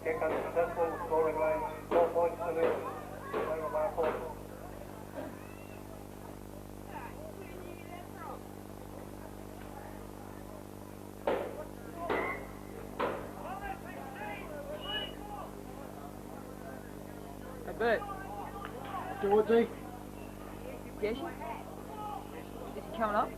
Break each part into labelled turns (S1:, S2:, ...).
S1: Kick unsuccessful, scoring line, 4 points to nil. Final by 4.
S2: Bert.
S1: Georgie.
S2: Yes? Is he coming up?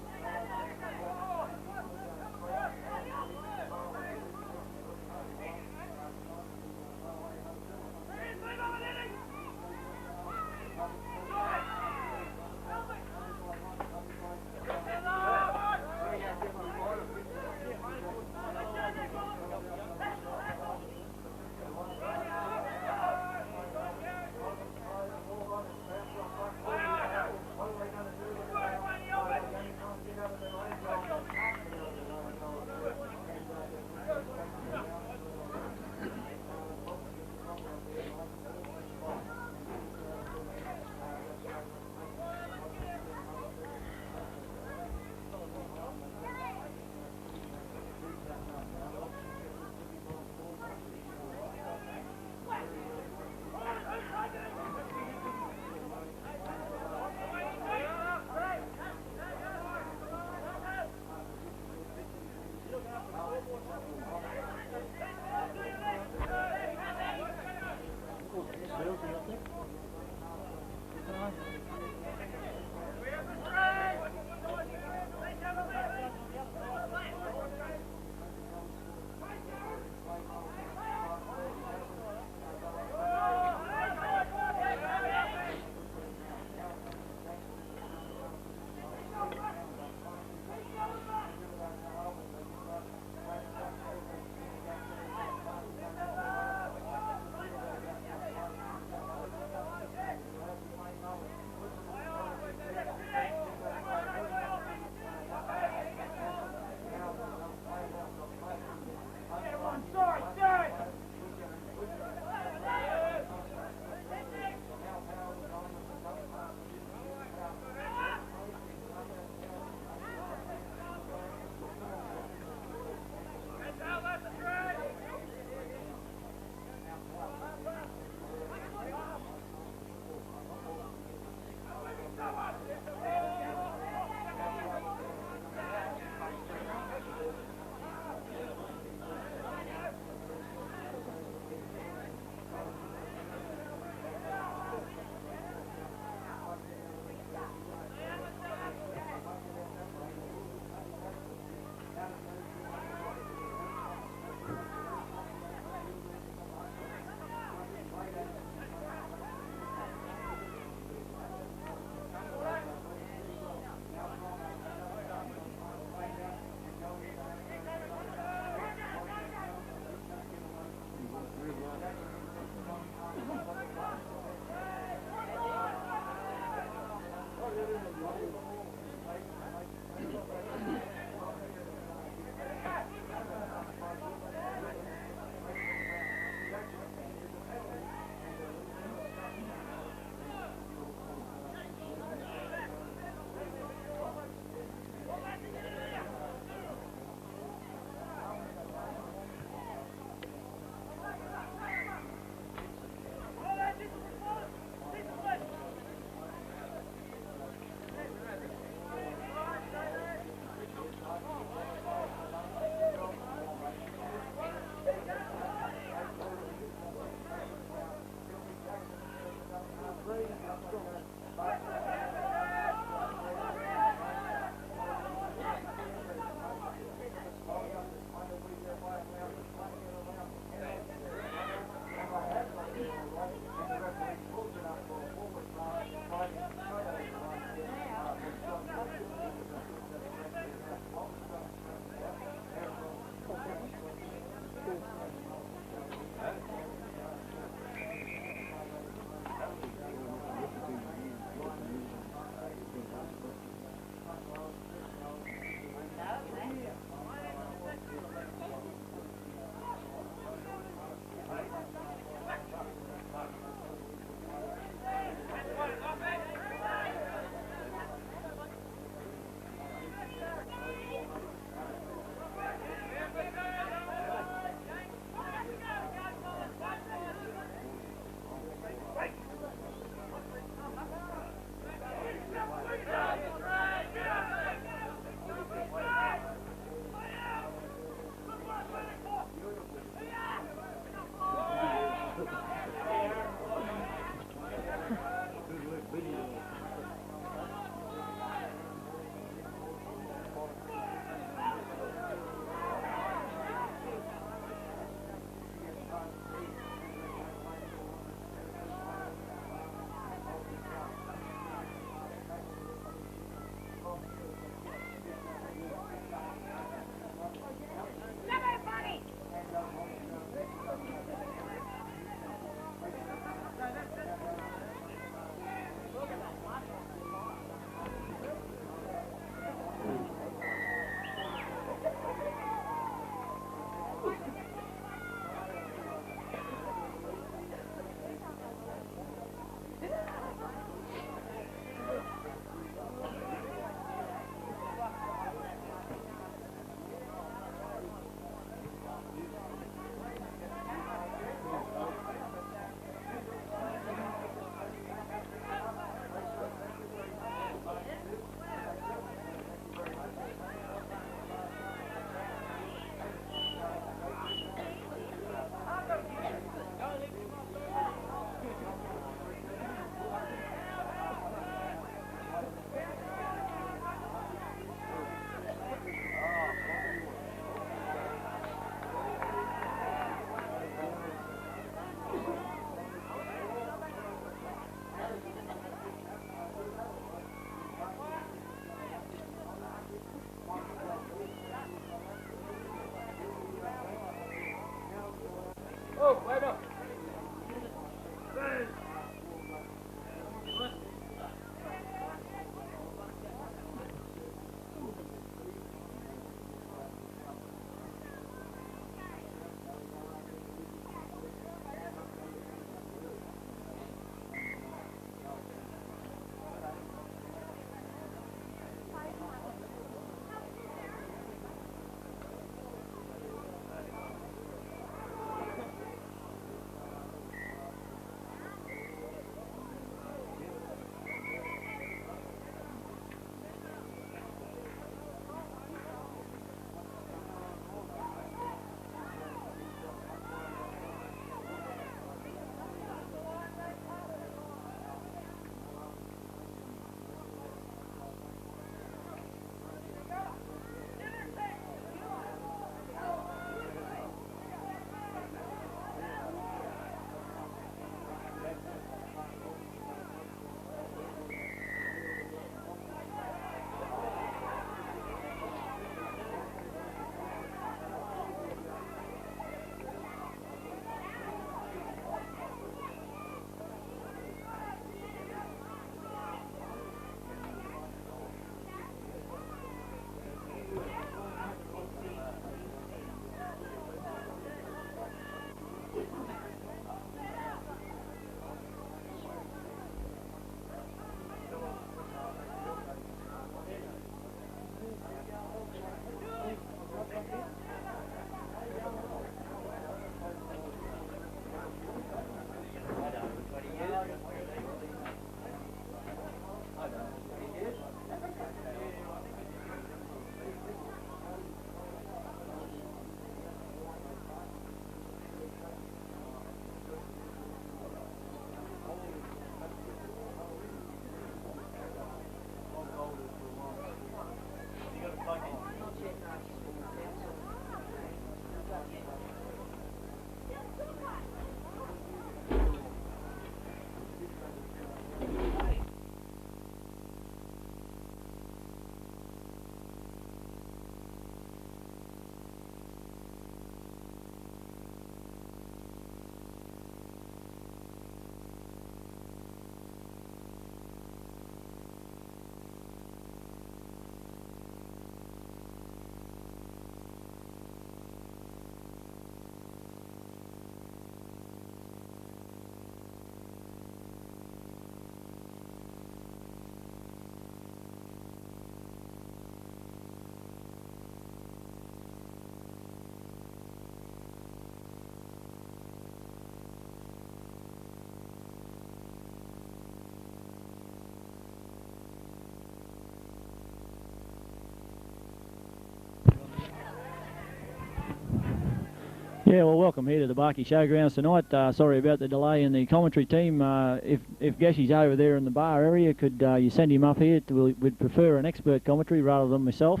S3: Yeah, well, welcome here to the Barkey Showgrounds tonight. Sorry about the delay in the commentary team. If Geshy's over there in the bar area, could you send him up here? We'd prefer an expert commentary rather than myself.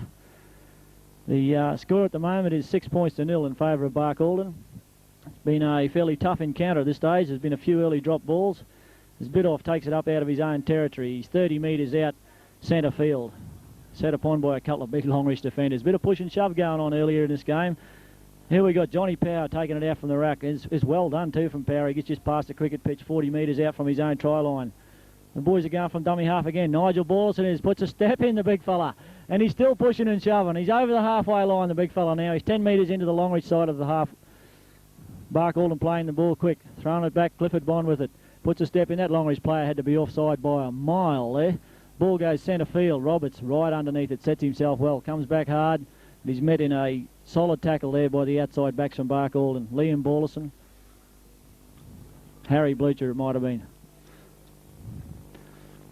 S3: The score at the moment is 6 points to 0 in favour of Barcaldine. It's been a fairly tough encounter at this stage. There's been a few early drop balls. As Bidoff takes it up out of his own territory, he's 30 metres out centre field. Set upon by a couple of big Longreach defenders. Bit of push and shove going on earlier in this game. Here we got Johnny Power taking it out from the rack. It's well done too from Power. He gets just past the cricket pitch, 40 metres out from his own try line. The boys are going from dummy half again. Nigel Borlison puts a step in, the big fella. And he's still pushing and shoving. He's over the halfway line, the big fella now. He's 10 metres into the Longreach side of the half. Barcaldine playing the ball quick. Throwing it back, Clifford Bond with it. Puts a step in. That Longreach player had to be offside by a mile there. Ball goes centre field. Roberts right underneath it. Sets himself well. Comes back hard. He's met in a solid tackle there by the outside backs from Barcaldine. Liam Borlison. Harry Bleacher it might have been.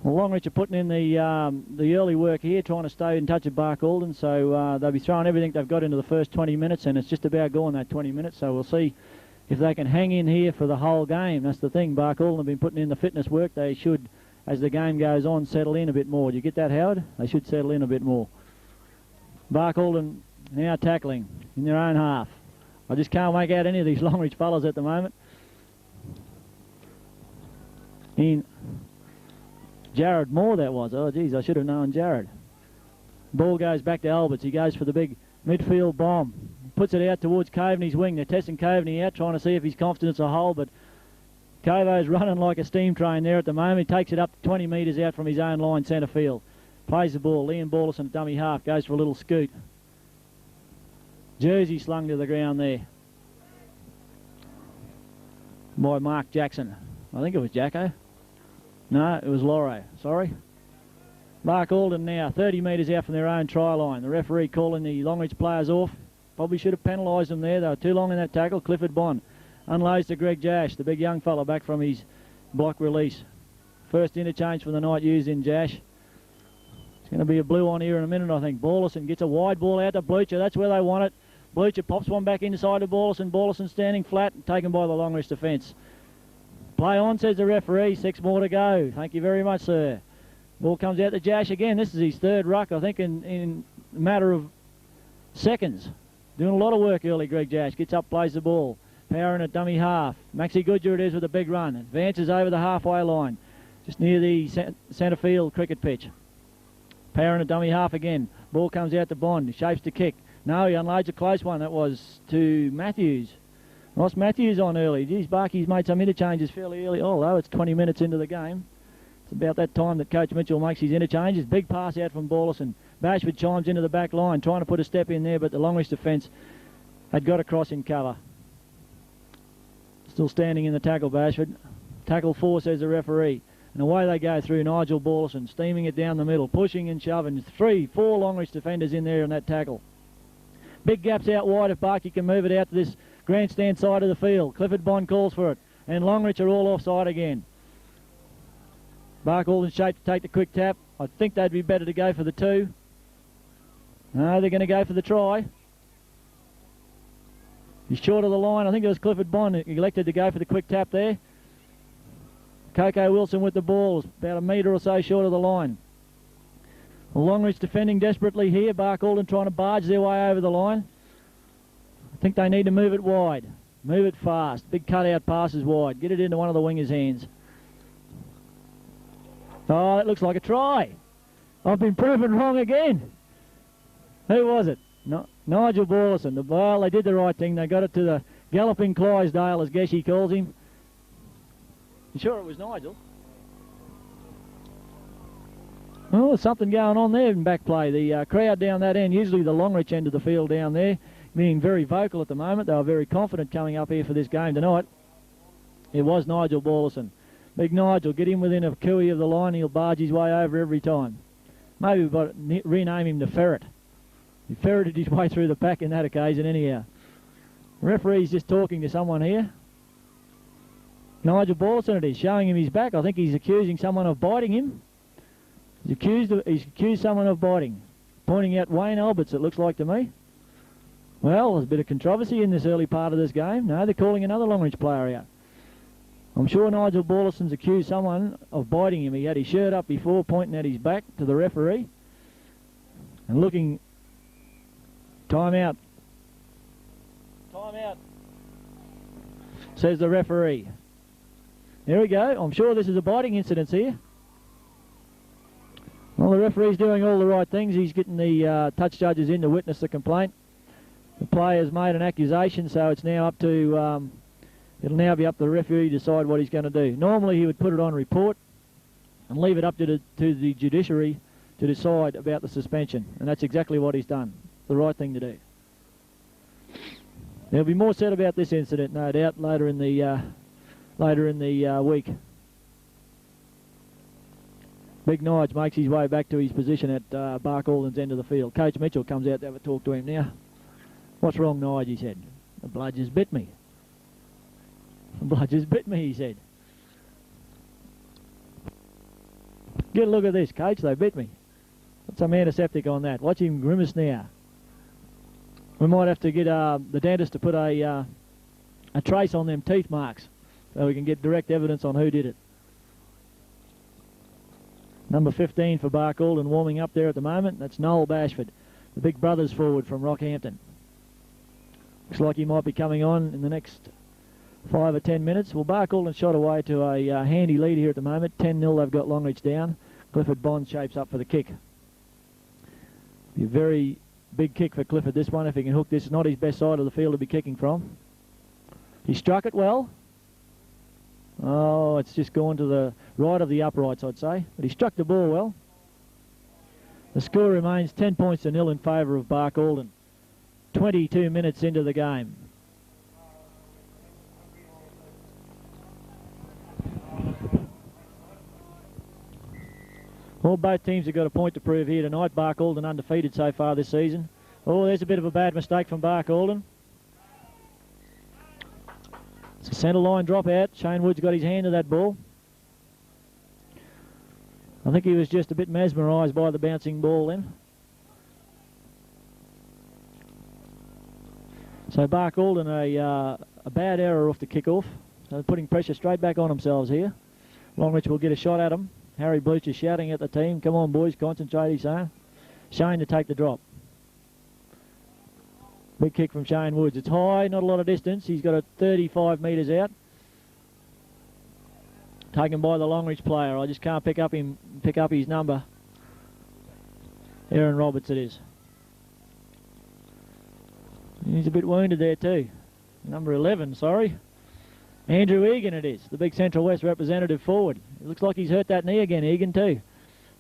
S3: Well, Longreach are putting in the early work here, trying to stay in touch with Barcaldine, so they'll be throwing everything they've got into the first 20 minutes, and it's just about gone that 20 minutes, so we'll see if they can hang in here for the whole game. That's the thing. Barcaldine have been putting in the fitness work. They should, as the game goes on, settle in a bit more. Do you get that, Howard? They should settle in a bit more. Barcaldine now tackling in their own half. I just can't make out any of these Longreach fellas at the moment. In Jared Moore that was. Oh, geez, I should have known Jared. Ball goes back to Alberts. He goes for the big midfield bomb. Puts it out towards Coveney's wing. They're testing Coveney out, trying to see if his confidence will hold, but Covo's running like a steam train there at the moment. He takes it up 20 metres out from his own line, centre field. Plays the ball. Liam Borlison at dummy half. Goes for a little scoot. Jersey slung to the ground there by Mark Jackson. I think it was Jacko. No, it was Lorre. Sorry. Barcaldine now 30 metres out from their own try line. The referee calling the Longreach players off. Probably should have penalised them there. They were too long in that tackle. Clifford Bond unloads to Greg Jash, the big young fella back from his block release. First interchange for the night used in Jash. It's going to be a blue on here in a minute, I think. Borlison gets a wide ball out to Bleacher. That's where they want it. Bleacher pops one back inside to Borlison. Borlison standing flat, taken by the Longreach defence. Play on, says the referee. 6 more to go. Thank you very much, sir. Ball comes out to Jash again. This is his third ruck, I think, in a matter of seconds. Doing a lot of work early, Greg Jash. Gets up, plays the ball. Power in a dummy half. Maxie Goodger it is with a big run. Advances over the halfway line. Just near the centre field cricket pitch. Power in a dummy half again. Ball comes out to Bond. He shapes to kick. No, he unloads a close one. That was to Matthews. Ross Matthews on early. Geez, Barkey's made some interchanges fairly early, although it's 20 minutes into the game. It's about that time that Coach Mitchell makes his interchanges. Big pass out from Borlison. Bashford chimes into the back line, trying to put a step in there, but the Longreach defence had got across in cover. Still standing in the tackle, Bashford. Tackle 4, says the referee. And away they go through. Nigel Borlison steaming it down the middle, pushing and shoving. 3, 4 Longreach defenders in there in that tackle. Big gaps out wide if Barkey can move it out to this grandstand side of the field. Clifford Bond calls for it. And Longreach are all offside again. Barcaldine shape to take the quick tap. I think they'd be better to go for the 2. No, they're going to go for the try. He's short of the line. I think it was Clifford Bond who elected to go for the quick tap there. Coco Wilson with the ball, about a metre or so short of the line. Longreach defending desperately here. Barcaldine trying to barge their way over the line. I think they need to move it wide. Move it fast. Big cutout passes wide. Get it into one of the wingers' hands. Oh, that looks like a try. I've been proven wrong again. Who was it? No, Nigel Borlison. Well, they did the right thing. They got it to the galloping Clydesdale, as Geshy calls him. You sure it was Nigel? Oh, there's something going on there in back play. The crowd down that end, usually the Longreach end of the field down there, being very vocal at the moment. They were very confident coming up here for this game tonight. It was Nigel Borlison. Big Nigel, get him within a cooey of the line. He'll barge his way over every time. Maybe we've got to rename him the Ferret. He ferreted his way through the pack in that occasion anyhow. The referee's just talking to someone here. Nigel Borlison it is, showing him his back. I think he's accusing someone of biting him. He's accused someone of biting. Pointing out Wayne Alberts, it looks like to me. Well, there's a bit of controversy in this early part of this game. No, they're calling another Longreach player out. I'm sure Nigel Borlison's accused someone of biting him. He had his shirt up before, pointing at his back to the referee. And looking... Time out. Time out, says the referee. There we go. I'm sure this is a biting incident here. Well, the referee's doing all the right things. He's getting the touch judges in to witness the complaint. The player's made an accusation, so it's now up to... it'll now be up to the referee to decide what he's going to do. Normally he would put it on report and leave it up to the judiciary to decide about the suspension, and that's exactly what he's done. The right thing to do. There'll be more said about this incident, no doubt, later in the week. Big Nige makes his way back to his position at Barcaldon's end of the field. Coach Mitchell comes out to have a talk to him now. What's wrong, Nige, he said. The blood just bit me. The blood just bit me, he said. Get a look at this, Coach, they bit me. Put some antiseptic on that. Watch him grimace now. We might have to get the dentist to put a trace on them teeth marks so we can get direct evidence on who did it. Number 15 for Barcaldon warming up there at the moment. That's Noel Bashford, the big brothers forward from Rockhampton. Looks like he might be coming on in the next 5 or 10 minutes. Well, Barcaldon shot away to a handy lead here at the moment. 10-0 they've got Longreach down. Clifford Bond shapes up for the kick. Be a very big kick for Clifford, this one, if he can hook this. It's not his best side of the field to be kicking from. He struck it well. Oh, it's just gone to the right of the uprights, I'd say. But he struck the ball well. The score remains 10 points to 0 in favour of Barcaldon. 22 minutes into the game. Well, both teams have got a point to prove here tonight. Barcaldon undefeated so far this season. Oh, there's a bit of a bad mistake from Barcaldon. It's a centre line drop out. Shane Woods got his hand to that ball. I think he was just a bit mesmerised by the bouncing ball then. So Barcaldon a bad error off the kick-off. So they're putting pressure straight back on themselves here. Longreach will get a shot at them. Harry Bleacher shouting at the team, come on boys, concentrate, he's saying. Shane to take the drop. Big kick from Shane Woods. It's high, not a lot of distance. He's got it 35 metres out. Taken by the Longreach player. I just can't pick up his number. Aaron Roberts it is. He's a bit wounded there too. Number 11, sorry. Andrew Egan it is, the big Central West representative forward. It looks like he's hurt that knee again, Egan too.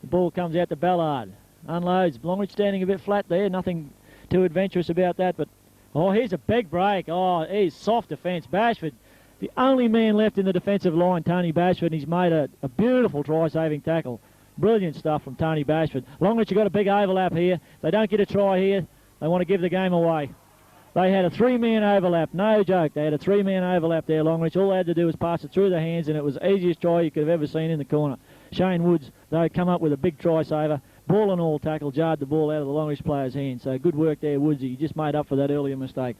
S3: The ball comes out to Ballard. Unloads. Longreach standing a bit flat there. Nothing too adventurous about that, but... Oh, here's a big break. Oh, here's soft defence. Bashford, the only man left in the defensive line, Tony Bashford, and he's made a beautiful try-saving tackle. Brilliant stuff from Tony Bashford. Longreach have got a big overlap here. If they don't get a try here, they want to give the game away. They had a 3-man overlap, no joke. They had a 3-man overlap there, Longreach. All they had to do was pass it through the hands, and it was the easiest try you could have ever seen in the corner. Shane Woods, though, come up with a big try-saver. Ball and all tackle, jarred the ball out of the Longreach player's hand. So good work there, Woodsy. He just made up for that earlier mistake.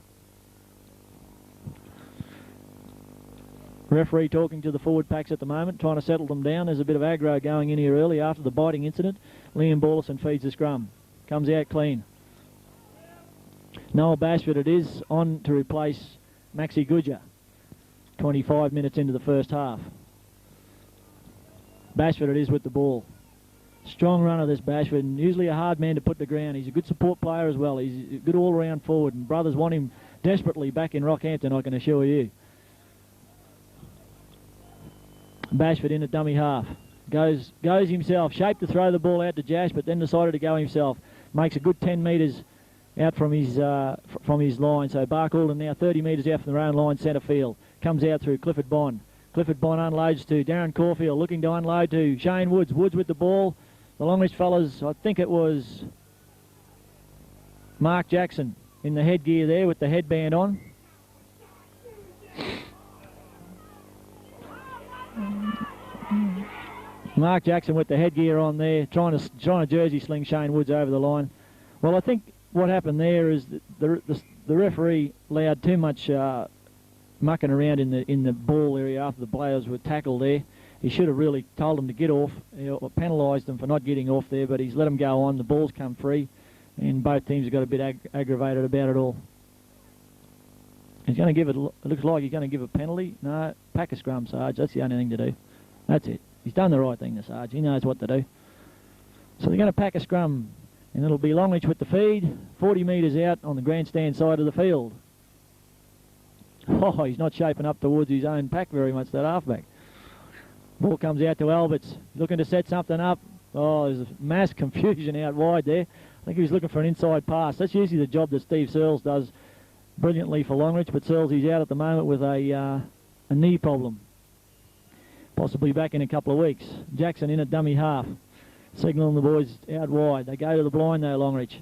S3: Referee talking to the forward packs at the moment, trying to settle them down. There's a bit of aggro going in here early after the biting incident. Liam Borlison feeds the scrum. Comes out clean. Noel Bashford it is, on to replace Maxi Goodger. 25 minutes into the first half. Bashford it is with the ball. Strong runner this Bashford, and usually a hard man to put to ground. He's a good support player as well. He's a good all-round forward, and brothers want him desperately back in Rockhampton, I can assure you. Bashford in at dummy half. Goes himself. Shaped to throw the ball out to Jash, but then decided to go himself. Makes a good 10 metres out from his line. So Barcaldon now 30 metres out from their own line, centre field. Comes out through Clifford Bond. Clifford Bond unloads to Darren Caulfield, looking to unload to Shane Woods. Woods with the ball. The Longreach fellas, I think it was Mark Jackson in the headgear there with the headband on. Mark Jackson with the headgear on there, trying to jersey sling Shane Woods over the line. Well, I think what happened there is that the referee allowed too much mucking around in the ball area after the players were tackled there. He should have really told them to get off, or penalised them for not getting off there, but he's let them go on. The ball's come free, and both teams have got a bit aggravated about it all. He's going to give it looks like he's going to give a penalty. No, pack a scrum, Sarge. That's the only thing to do. That's it. He's done the right thing, the Sarge. He knows what to do. So they're going to pack a scrum, and it'll be Longreach with the feed, 40 metres out on the grandstand side of the field. Oh, he's not shaping up towards his own pack very much, that halfback. Ball comes out to Alberts, looking to set something up. Oh, there's mass confusion out wide there. I think he was looking for an inside pass. That's usually the job that Steve Searles does brilliantly for Longreach, but Searles, he's out at the moment with a knee problem. Possibly back in a couple of weeks. Jackson in at dummy half, signalling the boys out wide. They go to the blind though, Longreach.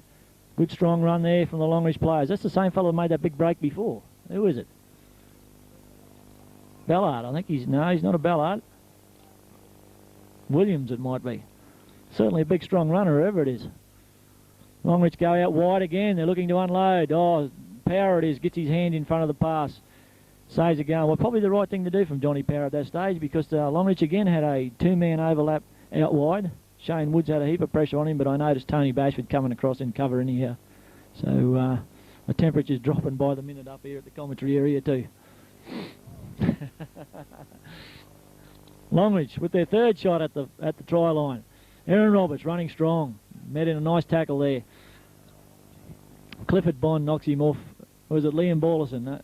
S3: Good strong run there from the Longreach players. That's the same fellow that made that big break before. Who is it? Ballard, I think he's not a Ballard. Williams it might be. Certainly a big strong runner, whoever it is. Longreach go out wide again. They're looking to unload. Oh, Power it is. Gets his hand in front of the pass. Saves it going. Well, probably the right thing to do from Johnny Power at that stage, because Longreach again had a two-man overlap out wide. Shane Woods had a heap of pressure on him, but I noticed Tony Bashford coming across in cover anyhow. So the temperature's dropping by the minute up here at the commentary area too. Longreach with their third shot at the try line. Aaron Roberts running strong. Met in a nice tackle there. Clifford Bond knocks him off. Or was it Liam Ballison? No.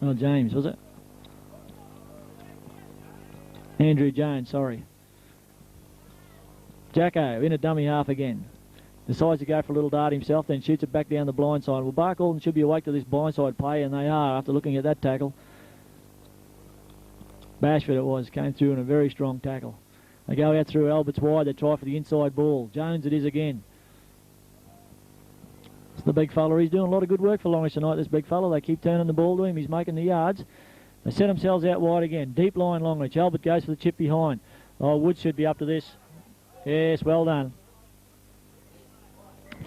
S3: Oh, James, was it? Andrew Jones, sorry. Jacko in a dummy half again. Decides to go for a little dart himself, then shoots it back down the blind side. Well, Barcaldine should be awake to this blindside play, and they are after looking at that tackle. Bashford it was, came through in a very strong tackle. They go out through Alberts wide, they try for the inside ball. Jones it is again. It's the big fella, he's doing a lot of good work for Longreach tonight, this big fella. They keep turning the ball to him, he's making the yards. They set themselves out wide again. Deep line Longreach. Albert goes for the chip behind. Oh, Woods should be up to this. Yes, well done.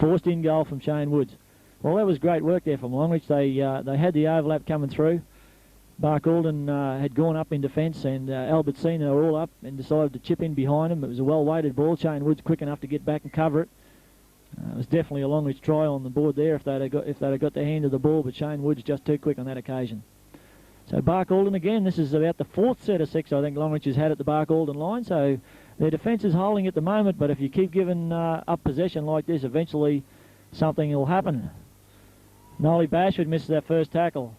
S3: Forced in goal from Shane Woods. Well, that was great work there from Longreach. They had the overlap coming through. Barcaldine had gone up in defence, and Albert seen they were all up and decided to chip in behind him. It was a well-weighted ball. Shane Woods quick enough to get back and cover it. It was definitely a Longreach try on the board there if they'd have got their hand of the ball, but Shane Woods just too quick on that occasion. So Barcaldine again, this is about the fourth set of six I think Longreach has had at the Barcaldine line, so their defence is holding at the moment, but if you keep giving up possession like this, eventually something will happen. Nolly Bashford misses that first tackle.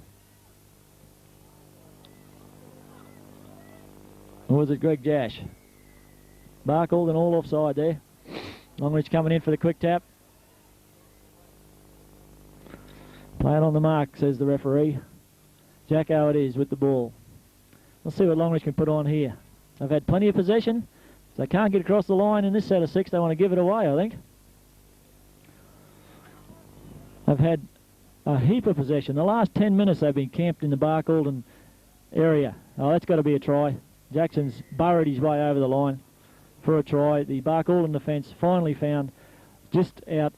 S3: Or was it Greg Jash? Barcaldine all offside there. Longreach coming in for the quick tap. Play it on the mark, says the referee. Jacko it is with the ball. Let's see what Longreach can put on here. They've had plenty of possession. If they can't get across the line in this set of six, they want to give it away, I think. They've had a heap of possession. The last 10 minutes they've been camped in the Barcaldine area. Oh, that's got to be a try. Jackson's burrowed his way over the line for a try. The Barcaldine defence finally found out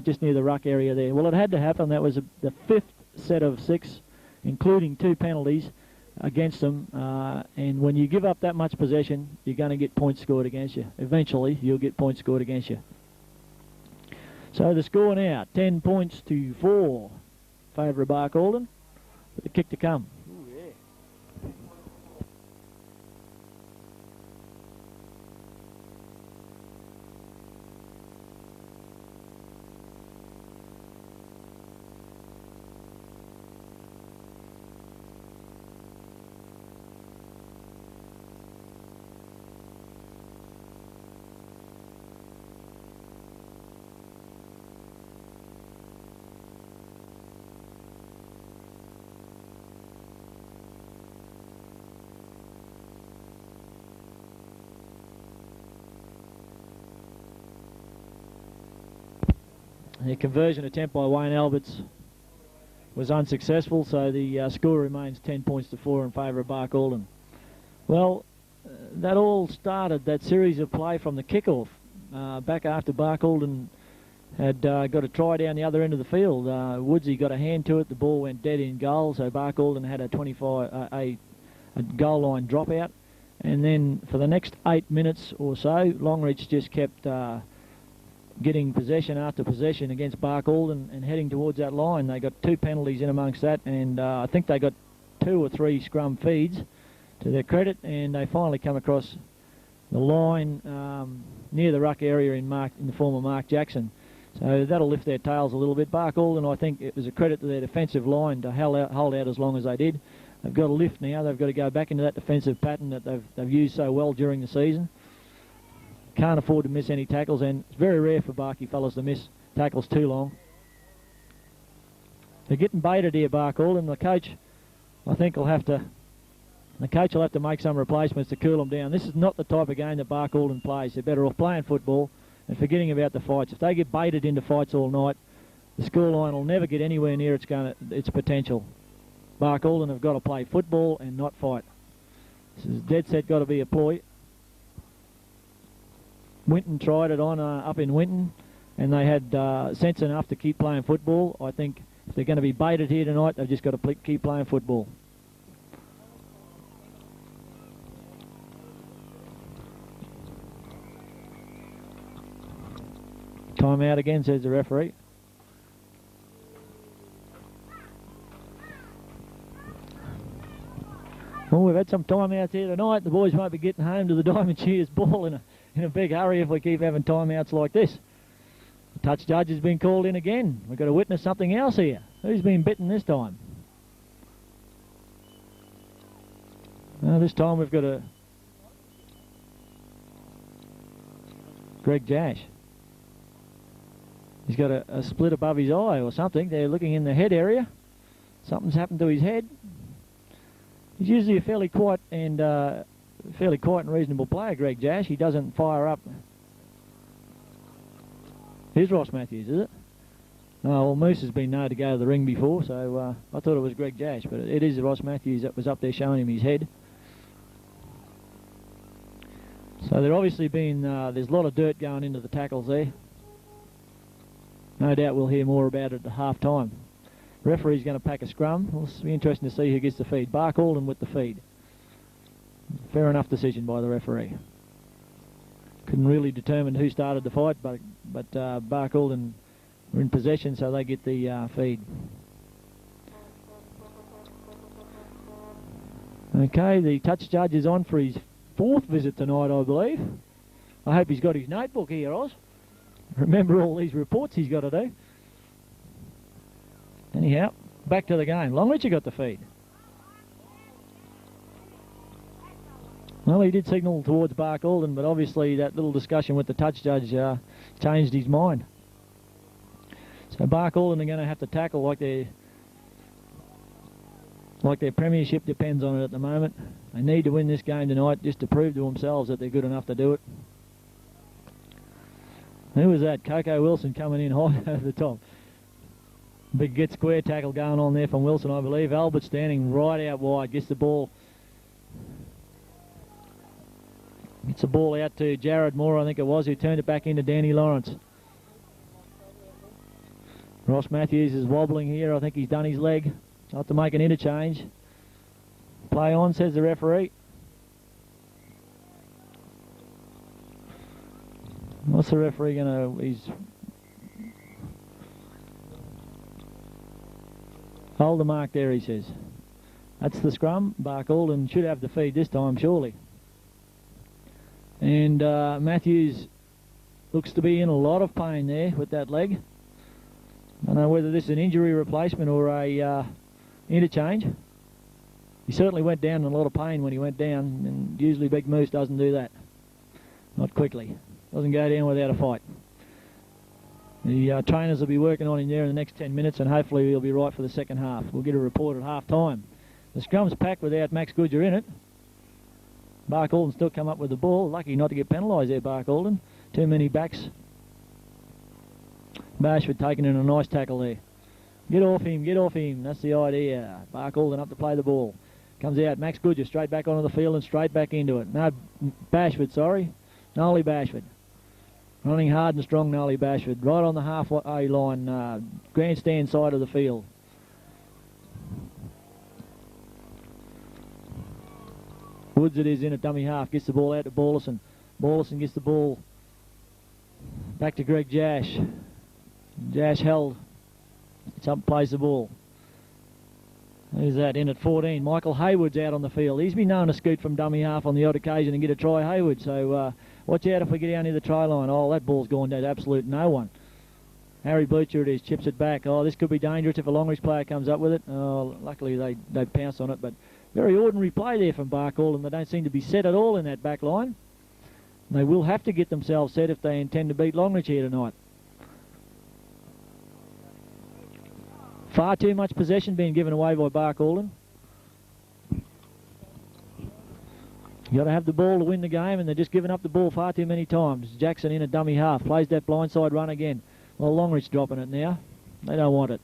S3: just near the ruck area there. Well, it had to happen. That was the fifth set of six, including two penalties against them. And when you give up that much possession, you're going to get points scored against you. Eventually, you'll get points scored against you. So the score now, 10 points to 4, favour of Barcaldine, with the kick to come. The conversion attempt by Wayne Alberts was unsuccessful, so the score remains 10 points to 4 in favour of Barcaldine. Well, that all started, that series of play from the kick-off, back after Barcaldine had got a try down the other end of the field. Woodsy got a hand to it. The ball went dead in goal, so Bark Alden had a goal line dropout. And then for the next 8 minutes or so, Longreach just kept getting possession after possession against Bark Alden and heading towards that line. They got 2 penalties in amongst that, and I think they got 2 or 3 scrum feeds to their credit, and they finally come across the line near the ruck area in the form of Mark Jackson. So that'll lift their tails a little bit. Bark Alden, I think it was a credit to their defensive line to hold out as long as they did. They've got to lift now. They've got to go back into that defensive pattern that they've used so well during the season. Can't afford to miss any tackles, and it's very rare for Barky fellas to miss tackles too long. They're getting baited here, Bark Alden. The coach, I think, will have to make some replacements to cool them down. This is not the type of game that Bark Alden plays. They're better off playing football and forgetting about the fights. If they get baited into fights all night, the scoreline will never get anywhere near its potential. Bark Alden have got to play football and not fight. This is dead set got to be a ploy. Winton tried it on up in Winton, and they had sense enough to keep playing football. I think if they're going to be baited here tonight, they've just got to keep playing football. Time out again, says the referee. Well, we've had some timeouts here tonight. The boys won't be getting home to the Diamond Shears ball in a big hurry if we keep having timeouts like this. The touch judge has been called in again. We've got to witness something else here. Who's been bitten this time? This time we've got a Greg Jash. He's got a split above his eye or something. They're looking in the head area. Something's happened to his head. He's usually a fairly quiet and reasonable player, Greg Jash. He doesn't fire up. Here's Ross Matthews, is it? Oh, well, Moose has been known to go to the ring before, so I thought it was Greg Jash, but it is Ross Matthews that was up there showing him his head. So there obviously been, there's a lot of dirt going into the tackles there. No doubt we'll hear more about it at the half-time. Referee's going to pack a scrum. It'll be interesting to see who gets the feed. Bark Alden with the feed. Fair enough decision by the referee. Couldn't really determine who started the fight, but Bark Alden were in possession, so they get the feed. Okay, the touch judge is on for his 4th visit tonight, I believe. I hope he's got his notebook here, Oz. Remember all these reports he's got to do. Anyhow, back to the game. Longreach got the feed. Well, he did signal towards Bark Alden, but obviously that little discussion with the touch judge changed his mind. So Bark Alden are going to have to tackle like their premiership depends on it at the moment. They need to win this game tonight just to prove to themselves that they're good enough to do it. Who was that? Coco Wilson coming in high over the top. Big get square tackle going on there from Wilson, I believe. Albert standing right out wide. Gets the ball. Gets the ball out to Jared Moore, I think it was, who turned it back into Danny Lawrence. Ross Matthews is wobbling here. I think he's done his leg. I'll have to make an interchange. Play on, says the referee. What's the referee going to... He's... Hold the mark there, he says. That's the scrum. Bark Alden should have the feed this time, surely. And Matthews looks to be in a lot of pain there with that leg. I don't know whether this is an injury replacement or a interchange. He certainly went down in a lot of pain when he went down, and usually Big Moose doesn't do that. Not quickly. Doesn't go down without a fight. The trainers will be working on him there in the next 10 minutes, and hopefully he'll be right for the second half. We'll get a report at half-time. The scrum's packed without Max Goodger in it. Bark Alden still come up with the ball. Lucky not to get penalised there, Bark Alden. Too many backs. Bashford taking in a nice tackle there. Get off him, get off him. That's the idea. Bark Alden up to play the ball. Comes out, Max Goodger straight back onto the field and straight back into it. No, Bashford, sorry. Nolly Bashford. Running hard and strong, Nolly Bashford, right on the halfway line, grandstand side of the field. Woods it is in at dummy half, gets the ball out to Borlison. Borlison gets the ball back to Greg Jash. Jash held. It's up, plays the ball. Who's that in at 14? Michael Hayward's out on the field. He's been known to scoot from dummy half on the odd occasion and get a try, Hayward. So watch out if we get down near the try line. Oh, that ball's gone down to absolute no one. Harry Blucher it is, chips it back. Oh, this could be dangerous if a Longreach player comes up with it. Oh, luckily they pounce on it, but very ordinary play there from Barkall, and they don't seem to be set at all in that back line. They will have to get themselves set if they intend to beat Longreach here tonight. Far too much possession being given away by Barkall. You got to have the ball to win the game, and they're just giving up the ball far too many times. Jackson in a dummy half, plays that blindside run again. Well, Longreach dropping it now. They don't want it.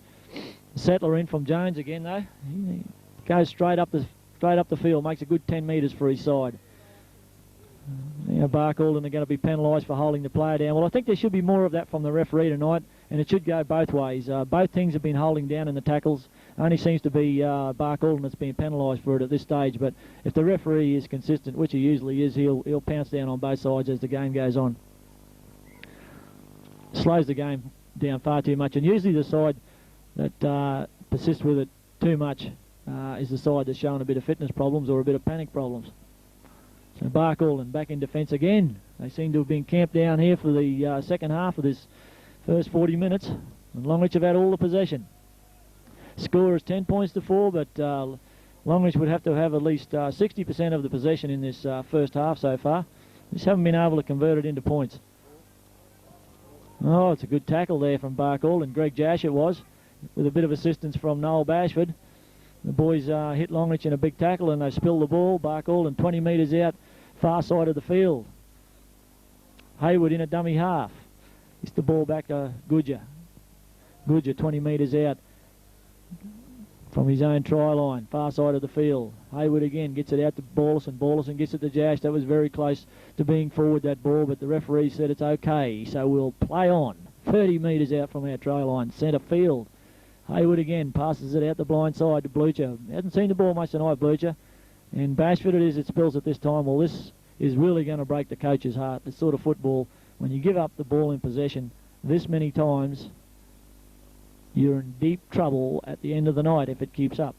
S3: Settler in from Jones again though. He goes straight up the field, makes a good 10 metres for his side. Now Barkall are going to be penalised for holding the player down. Well, I think there should be more of that from the referee tonight, and it should go both ways. Both teams have been holding down in the tackles. Only seems to be Barkall that's being penalised for it at this stage. But if the referee is consistent, which he usually is, he'll pounce down on both sides as the game goes on. Slows the game down far too much, and usually the side that persists with it too much is the side that's showing a bit of fitness problems or a bit of panic problems. So Barkall back in defence again. They seem to have been camped down here for the second half of this first 40 minutes, and Longreach have had all the possession. Score is 10 points to 4, but Longreach would have to have at least 60% of the possession in this first half so far. Just haven't been able to convert it into points. Oh, it's a good tackle there from Barkall, and Greg Jash it was, with a bit of assistance from Noel Bashford. The boys hit Longreach in a big tackle, and they spill the ball. Barkall 20 metres out, far side of the field. Hayward in a dummy half. Gets the ball back to Goodger. Goodger 20 metres out from his own try line, far side of the field. Hayward again gets it out to Borlison. Borlison gets it to Jash. That was very close to being forward, that ball, but the referee said it's okay, so we'll play on. 30 metres out from our try line, centre field. Hayward again passes it out the blind side to Blucher. Hasn't seen the ball much tonight, Blucher. And Bashford it is, it spills at this time. Well, this is really going to break the coach's heart, this sort of football. When you give up the ball in possession this many times, you're in deep trouble at the end of the night if it keeps up.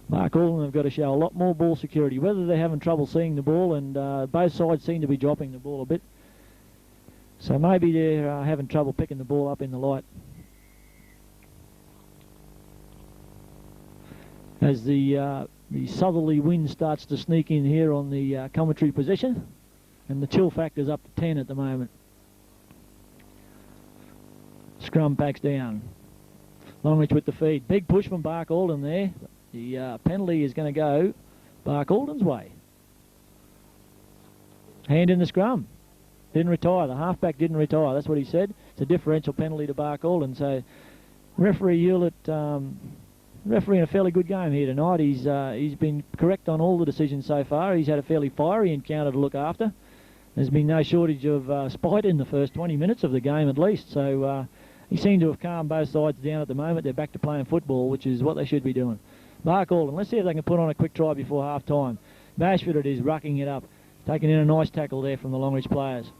S3: Barkall have got to show a lot more ball security. Whether they're having trouble seeing the ball, and both sides seem to be dropping the ball a bit. So maybe they're having trouble picking the ball up in the light. As the southerly wind starts to sneak in here on the commentary position, and the chill factor's up to 10 at the moment. Scrum backs down. Longreach with the feed. Big push from Barkall there. The penalty is going to go Barkall's way. Hand in the scrum. Didn't retire. The halfback didn't retire. That's what he said. It's a differential penalty to Barkall. So referee Hewlett refereeing a fairly good game here tonight. He's been correct on all the decisions so far. He's had a fairly fiery encounter to look after. There's been no shortage of spite in the first 20 minutes of the game at least. So he seemed to have calmed both sides down at the moment. They're back to playing football, which is what they should be doing. Barkall, let's see if they can put on a quick try before half time. Bashford it is, rucking it up. Taking in a nice tackle there from the Longreach players.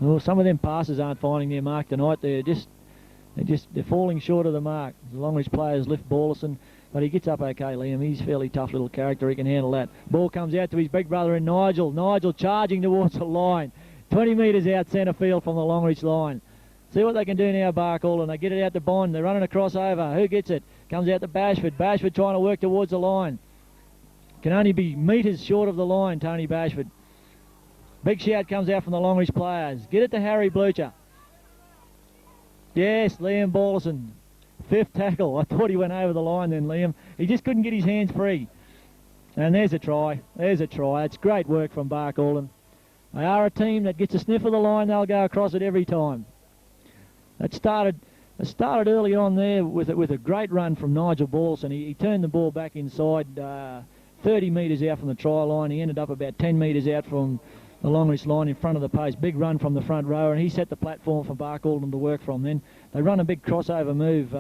S3: Well, some of them passes aren't finding their mark tonight. They're falling short of the mark. The Longreach players lift Borlison, but he gets up okay, Liam. He's a fairly tough little character. He can handle that. Ball comes out to his big brother in Nigel. Nigel charging towards the line. 20 metres out centre field from the Longreach line. See what they can do now, Barkall, and they get it out to Bond. They're running a crossover. Who gets it? Comes out to Bashford. Bashford trying to work towards the line. Can only be metres short of the line, Tony Bashford. Big shout comes out from the Longreach players. Get it to Harry Blucher. Yes, Liam Borlison. Fifth tackle. I thought he went over the line then, Liam. He just couldn't get his hands free. And there's a try. There's a try. It's great work from Barkall. They are a team that gets a sniff of the line. They'll go across it every time. It started early on there with a great run from Nigel Borlison. He turned the ball back inside 30 metres out from the try line. He ended up about 10 metres out from the Longreach line in front of the post. Big run from the front row, and he set the platform for Barcaldine to work from. Then they run a big crossover move,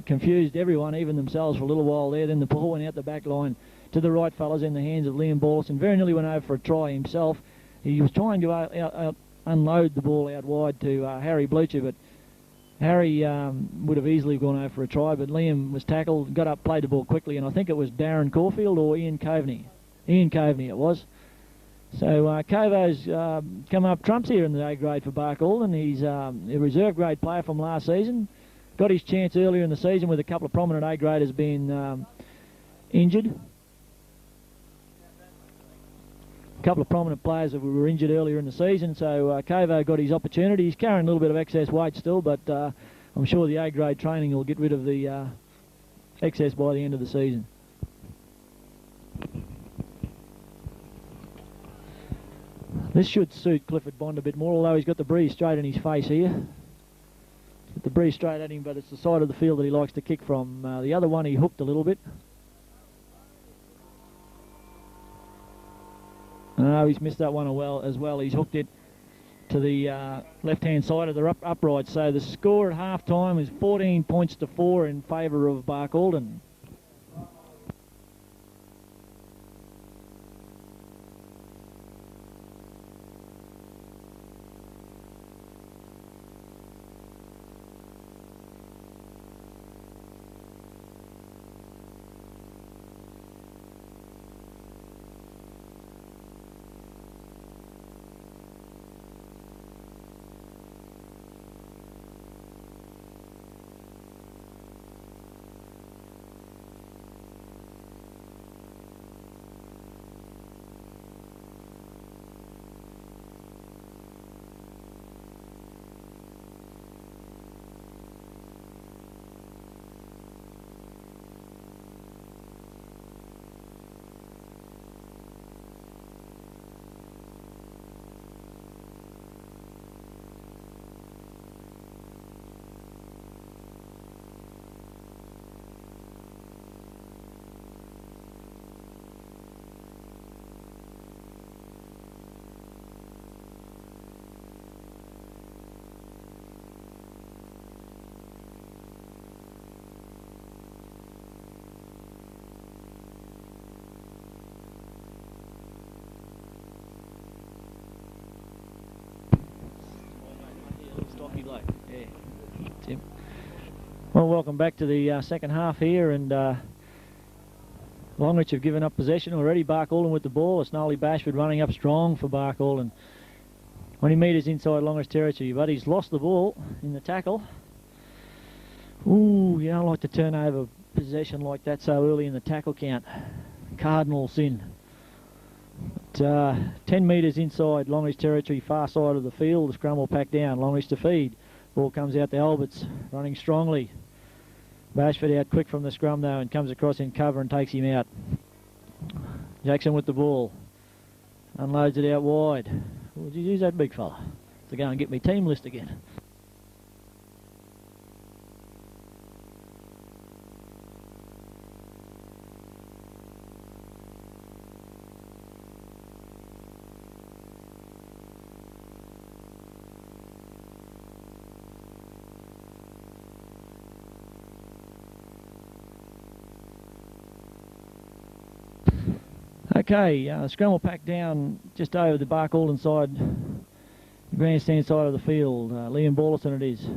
S3: confused everyone, even themselves, for a little while there. Then the ball went out the back line to the right fellas in the hands of Liam Borlison. Very nearly went over for a try himself. He was trying to unload the ball out wide to Harry Blucher, but Harry would have easily gone over for a try, but Liam was tackled, got up, played the ball quickly, and I think it was Darren Caulfield or Ian Coveney. Ian Coveney it was. So Covo's come up trumps here in the A grade for Barcaldine. He's a reserve grade player from last season. Got his chance earlier in the season with a couple of prominent A graders being injured. A couple of prominent players that were injured earlier in the season, so Covo got his opportunity. He's carrying a little bit of excess weight still, but I'm sure the A grade training will get rid of the excess by the end of the season. This should suit Clifford Bond a bit more, although he's got the breeze straight in his face here. Got the breeze straight at him, but it's the side of the field that he likes to kick from. The other one he hooked a little bit. No, he's missed that one as well. He's hooked it to the left-hand side of the upright. So the score at half-time is 14 points to 4 in favour of Barcaldine. Well, welcome back to the second half here, and Longreach have given up possession already. Barcaldine with the ball. It's Nolly Bashford running up strong for Barcaldine. 20 metres inside Longreach territory, but he's lost the ball in the tackle. Ooh, you don't like to turn over possession like that so early in the tackle count. Cardinal sin. But, 10 metres inside Longreach territory, far side of the field. The scrum will pack down. Longreach to feed. Ball comes out to Alberts, running strongly. Bashford out quick from the scrum though, and comes across in cover and takes him out. Jackson with the ball. Unloads it out wide. Would you use that big fella to go and get me team list again? Okay, scrum will pack down just over the Barcaldine side, the grandstand side of the field. Liam Borlison it is.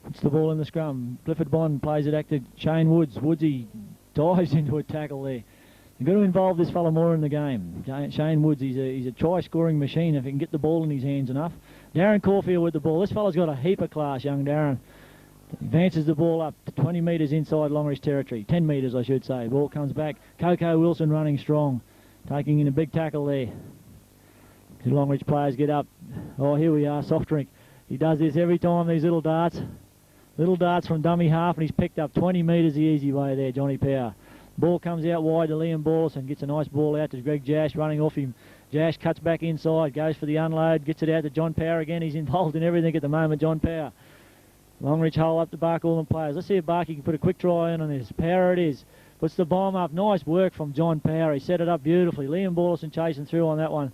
S3: Puts the ball in the scrum. Clifford Bond plays it active. Shane Woods. Woodsy dives into a tackle there. You've got to involve this fella more in the game. Shane Woods, he's a try-scoring machine if he can get the ball in his hands enough. Darren Caulfield with the ball. This fella's got a heap of class, young Darren. Advances the ball up to 20 metres inside Longreach territory. 10 metres, I should say. Ball comes back. Coco Wilson running strong. Taking in a big tackle there. The Longreach players get up. Oh, here we are, soft drink. He does this every time, these little darts. Little darts from dummy half, and he's picked up 20 metres the easy way there, Johnny Power. Ball comes out wide to Liam Borlison. Gets a nice ball out to Greg Jash, running off him. Jash cuts back inside, goes for the unload, gets it out to John Power again. He's involved in everything at the moment, John Power. Longreach hole up to Barcaldine players. Let's see if Barky can put a quick try in on this. Power it is. Puts the bomb up. Nice work from John Power. He set it up beautifully. Liam Borlison chasing through on that one.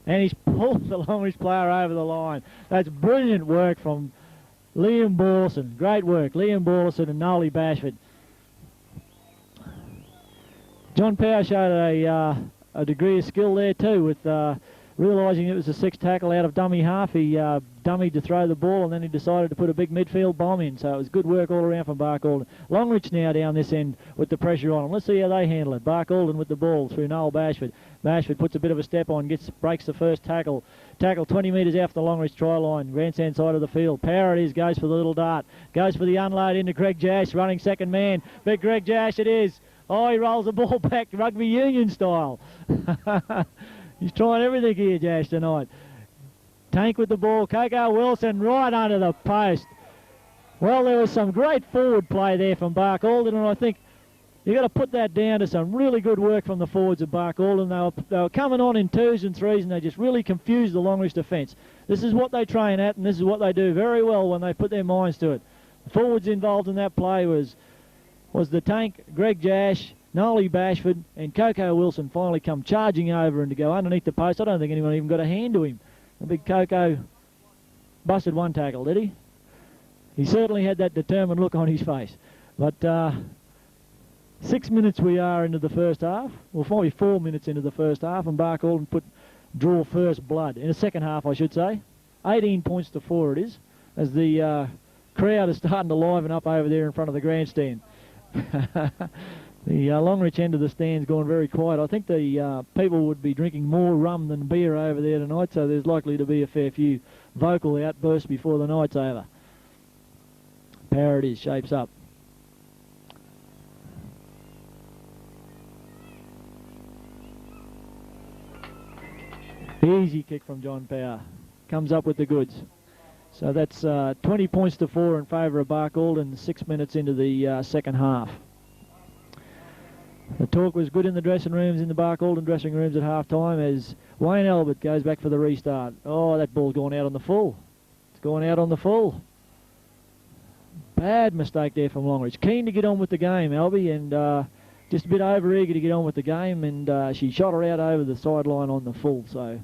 S3: And he's pulled the Longreach player over the line. That's brilliant work from Liam Borlison. Great work, Liam Borlison and Nolly Bashford. John Power showed a degree of skill there too, with realising it was a 6 tackle out of dummy half. He dummied to throw the ball, and then he decided to put a big midfield bomb in. So it was good work all around from Bark Alden. Longreach now down this end with the pressure on him. Let's see how they handle it. Bark Alden with the ball through Noel Bashford. Bashford puts a bit of a step on, breaks the first tackle. Tackle 20 metres out the Longreach try line, grandstand side of the field. Power it is, goes for the little dart. Goes for the unload into Greg Jash, running second man. But Greg Jash it is. Oh, he rolls the ball back, rugby union style. He's trying everything here, Jash, tonight. Tank with the ball. Coco Wilson right under the post. Well, there was some great forward play there from Bark Alden, and I think you've got to put that down to some really good work from the forwards of Bark Alden. They were coming on in 2s and 3s, and they just really confused the Longreach defence. This is what they train at, and this is what they do very well when they put their minds to it. The forwards involved in that play was the Tank, Greg Jash, Nolly Bashford, and Coco Wilson finally come charging over and to go underneath the post. I don't think anyone even got a hand to him. The big Coco busted one tackle, did he? He certainly had that determined look on his face. But 6 minutes we are into the first half. Well, probably 4 minutes into the first half, and Bark Alden draw first blood. In the second half, I should say. 18 points to 4 it is, as the crowd is starting to liven up over there in front of the grandstand. The Longreach end of the stand's gone very quiet. I think the people would be drinking more rum than beer over there tonight, so there's likely to be a fair few vocal outbursts before the night's over. Power it is, shapes up. Easy kick from John Power. Comes up with the goods. So that's 20 points to 4 in favour of Bark Alden, 6 minutes into the second half. The talk was good in the dressing rooms, in the Bark Alden dressing rooms at half-time, as Wayne Albert goes back for the restart. Oh, that ball's gone out on the full. It's gone out on the full. Bad mistake there from Longreach. Keen to get on with the game, Albie, and just a bit over-eager to get on with the game, and she shot her out over the sideline on the full. So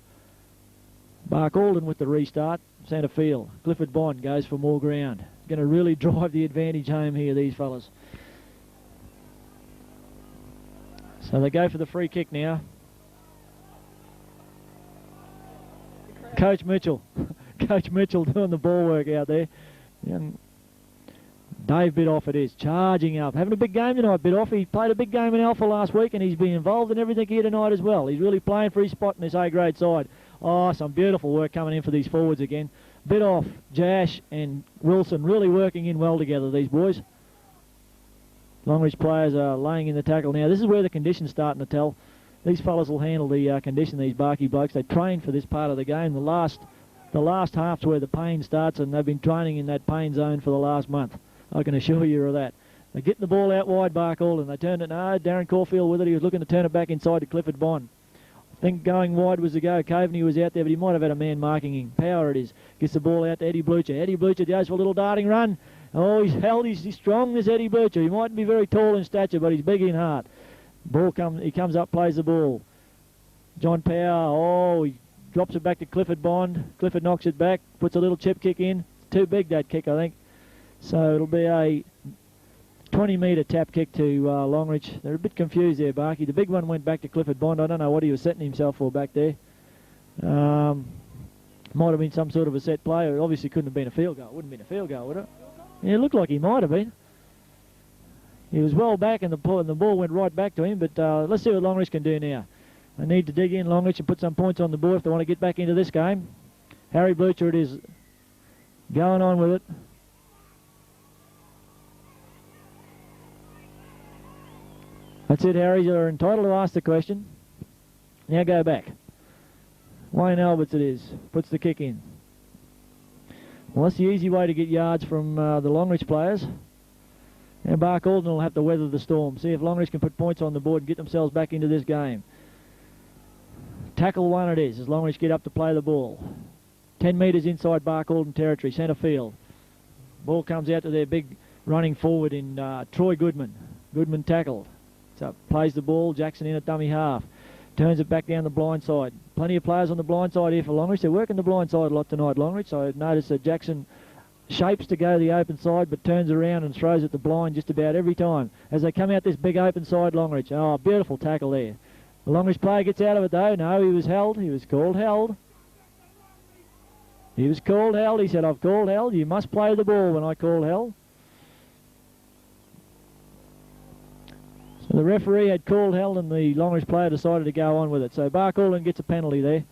S3: Bark Alden with the restart. Centre field. Clifford Bond goes for more ground. Going to really drive the advantage home here, these fellas. So they go for the free kick now. Coach Mitchell. Coach Mitchell doing the ball work out there. And Dave Bidoff it is, charging up. Having a big game tonight, Bidoff. He played a big game in Alpha last week, and he's been involved in everything here tonight as well. He's really playing for his spot in this A-grade side. Oh, some beautiful work coming in for these forwards again. Bidoff, Jash and Wilson really working in well together, these boys. Longreach players are laying in the tackle now. This is where the condition's starting to tell. These fellas will handle the condition, these Barky blokes. They train for this part of the game. The last half's where the pain starts, and they've been training in that pain zone for the last month. I can assure you of that. They're getting the ball out wide, Bark Alden. They turned it, no, Darren Caulfield with it. He was looking to turn it back inside to Clifford Bond. I think going wide was the go. Coveney was out there, but he might have had a man marking him. Power it is. Gets the ball out to Eddie Blucher. Eddie Blucher goes for a little darting run. Oh, he's strong, this Eddie Blucher. He mightn't be very tall in stature, but he's big in heart. He comes up, plays the ball. John Power, oh, he drops it back to Clifford Bond. Clifford knocks it back, puts a little chip kick in. It's too big, that kick, I think. So it'll be a 20-metre tap kick to Longreach. They're a bit confused there, Barky. The big one went back to Clifford Bond. I don't know what he was setting himself for back there. Might have been some sort of a set play. It obviously couldn't have been a field goal. It wouldn't have been a field goal, would it? Yeah, it looked like he might have been. He was well back, and the ball went right back to him, but let's see what Longreach can do now. They need to dig in, Longreach, and put some points on the board if they want to get back into this game. Harry Blucher it is, going on with it. That's it, Harry. You're entitled to ask the question. Now go back. Wayne Alberts it is. Puts the kick in. Well, that's the easy way to get yards from the Longreach players. And Bark Alden will have to weather the storm. See if Longreach can put points on the board and get themselves back into this game. Tackle one it is as Longreach get up to play the ball. 10 metres inside Bark Alden territory, centre field. Ball comes out to their big running forward in Troy Goodman. Goodman tackled. So plays the ball, Jackson in at dummy half. Turns it back down the blind side. Plenty of players on the blind side here for Longreach. They're working the blind side a lot tonight, Longreach. So I noticed that Jackson shapes to go the open side, but turns around and throws at the blind just about every time as they come out this big open side, Longreach. Oh, beautiful tackle there. The Longreach player gets out of it though. No, he was held. He was called held. He was called held. He said, I've called held. You must play the ball when I call held. So the referee had called held and the Longreach player decided to go on with it. So Bark Alden gets a penalty there.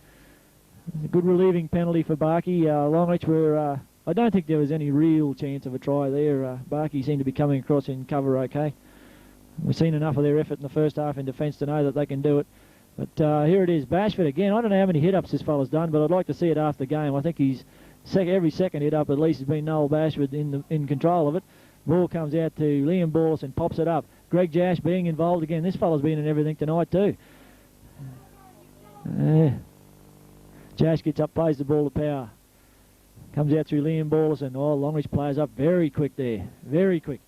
S3: A good relieving penalty for Barky. Longreach were... I don't think there was any real chance of a try there. Barky seemed to be coming across in cover okay. We've seen enough of their effort in the first half in defence to know that they can do it. But here it is, Bashford again. I don't know how many hit-ups this fella's done, but I'd like to see it after the game. I think he's every second hit-up at least has been Noel Bashford in control of it. Ball comes out to Liam Borlas and pops it up. Greg Jash being involved again. This fella's been in everything tonight too. Jash gets up, plays the ball to Power. Comes out through Liam Borlas and Longreach plays up very quick there. Very quick.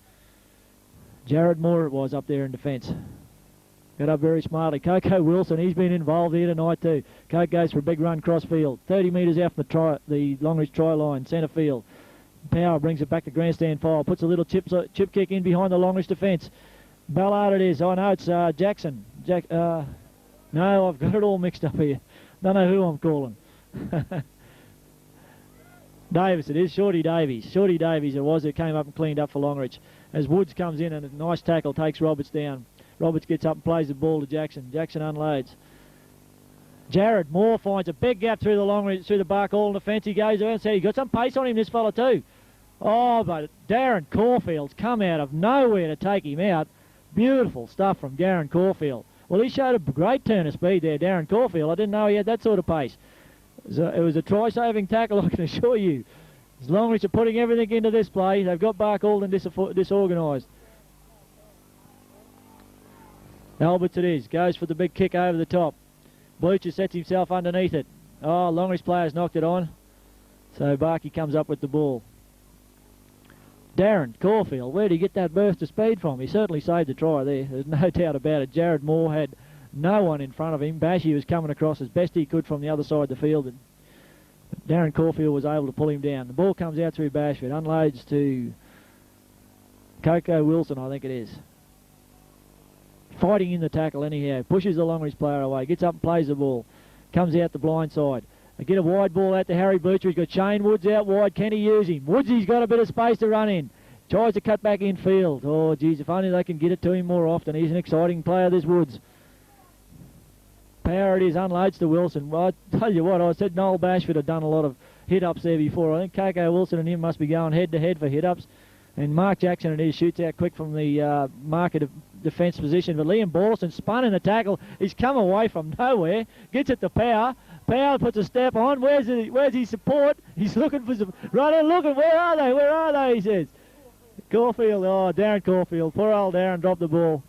S3: Jared Moore it was up there in defence. Got up very smartly. Coco Wilson, he's been involved here tonight too. Coco goes for a big run cross field. 30 metres out from the Longreach try line, centre field. Power brings it back to grandstand file. Puts a little chip kick in behind the Longreach defence. Ballard it is. I know it's Jackson. No, I've got it all mixed up here. Don't know who I'm calling. Davis it is. Shorty Davies. Shorty Davies it was. It came up and cleaned up for Longreach. As Woods comes in and a nice tackle takes Roberts down. Roberts gets up and plays the ball to Jackson. Jackson unloads. Jared Moore finds a big gap through the Longreach, through the Bark Alden defence. He goes around and said he got some pace on him, this fella too. Oh, but Darren Caulfield's come out of nowhere to take him out. Beautiful stuff from Darren Caulfield. Well, he showed a great turn of speed there, Darren Caulfield. I didn't know he had that sort of pace. It was a try-saving tackle, I can assure you. As Longreach are putting everything into this play, they've got Bark Alden disorganised. Alberts it is, goes for the big kick over the top. Blucher sets himself underneath it. Oh, Longreach players knocked it on. So Barky comes up with the ball. Darren Caulfield, where did he get that burst of speed from? He certainly saved the try there, there's no doubt about it. Jared Moore had no one in front of him. Bashy was coming across as best he could from the other side of the field. And Darren Caulfield was able to pull him down. The ball comes out through Bashford, unloads to Coco Wilson, I think it is. Fighting in the tackle anyhow, pushes the Longreach player away, gets up and plays the ball, comes out the blind side. They get a wide ball out to Harry Blucher. He's got Shane Woods out wide. Can he use him? Woodsy's got a bit of space to run in. Tries to cut back in field. Oh, geez, if only they can get it to him more often. He's an exciting player, this Woods. Power it is, unloads to Wilson. Well, I tell you what, I said Noel Bashford had done a lot of hit-ups there before. I think Coco Wilson and him must be going head-to-head for hit-ups. And Mark Jackson it is, shoots out quick from the market defence position. But Liam Borlaston spun in the tackle. He's come away from nowhere. Gets it to Power. Power puts a step on. Where's his support? He's looking for some... Right in, looking. Where are they? Where are they? He says. Caulfield. Oh, Darren Caulfield. Poor old Darren dropped the ball.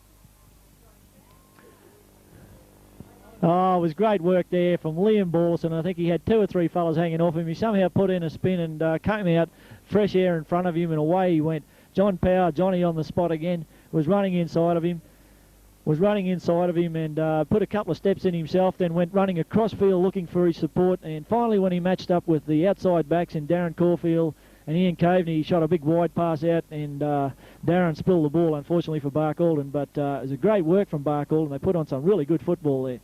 S3: Oh, it was great work there from Liam Borlaston. I think he had 2 or 3 fellas hanging off him. He somehow put in a spin and came out fresh air in front of him, and away he went. John Power, Johnny on the spot again, was running inside of him. And put a couple of steps in himself, then went running across field looking for his support. And finally, when he matched up with the outside backs in Darren Caulfield and Ian Caveney, he shot a big wide pass out, and Darren spilled the ball, unfortunately, for Bark Alden. But it was a great work from Bark Alden. They put on some really good football there.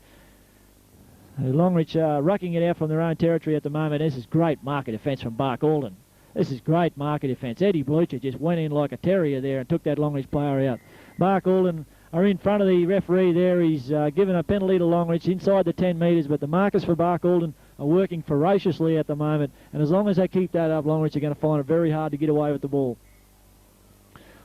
S3: Longreach rucking it out from their own territory at the moment. This is great market defence from Bark Alden. This is great market defence. Eddie Blucher just went in like a terrier there and took that Longreach player out. Bark Alden are in front of the referee there. He's given a penalty to Longreach inside the 10 metres, but the markers for Bark Alden are working ferociously at the moment, and as long as they keep that up, Longreach are going to find it very hard to get away with the ball.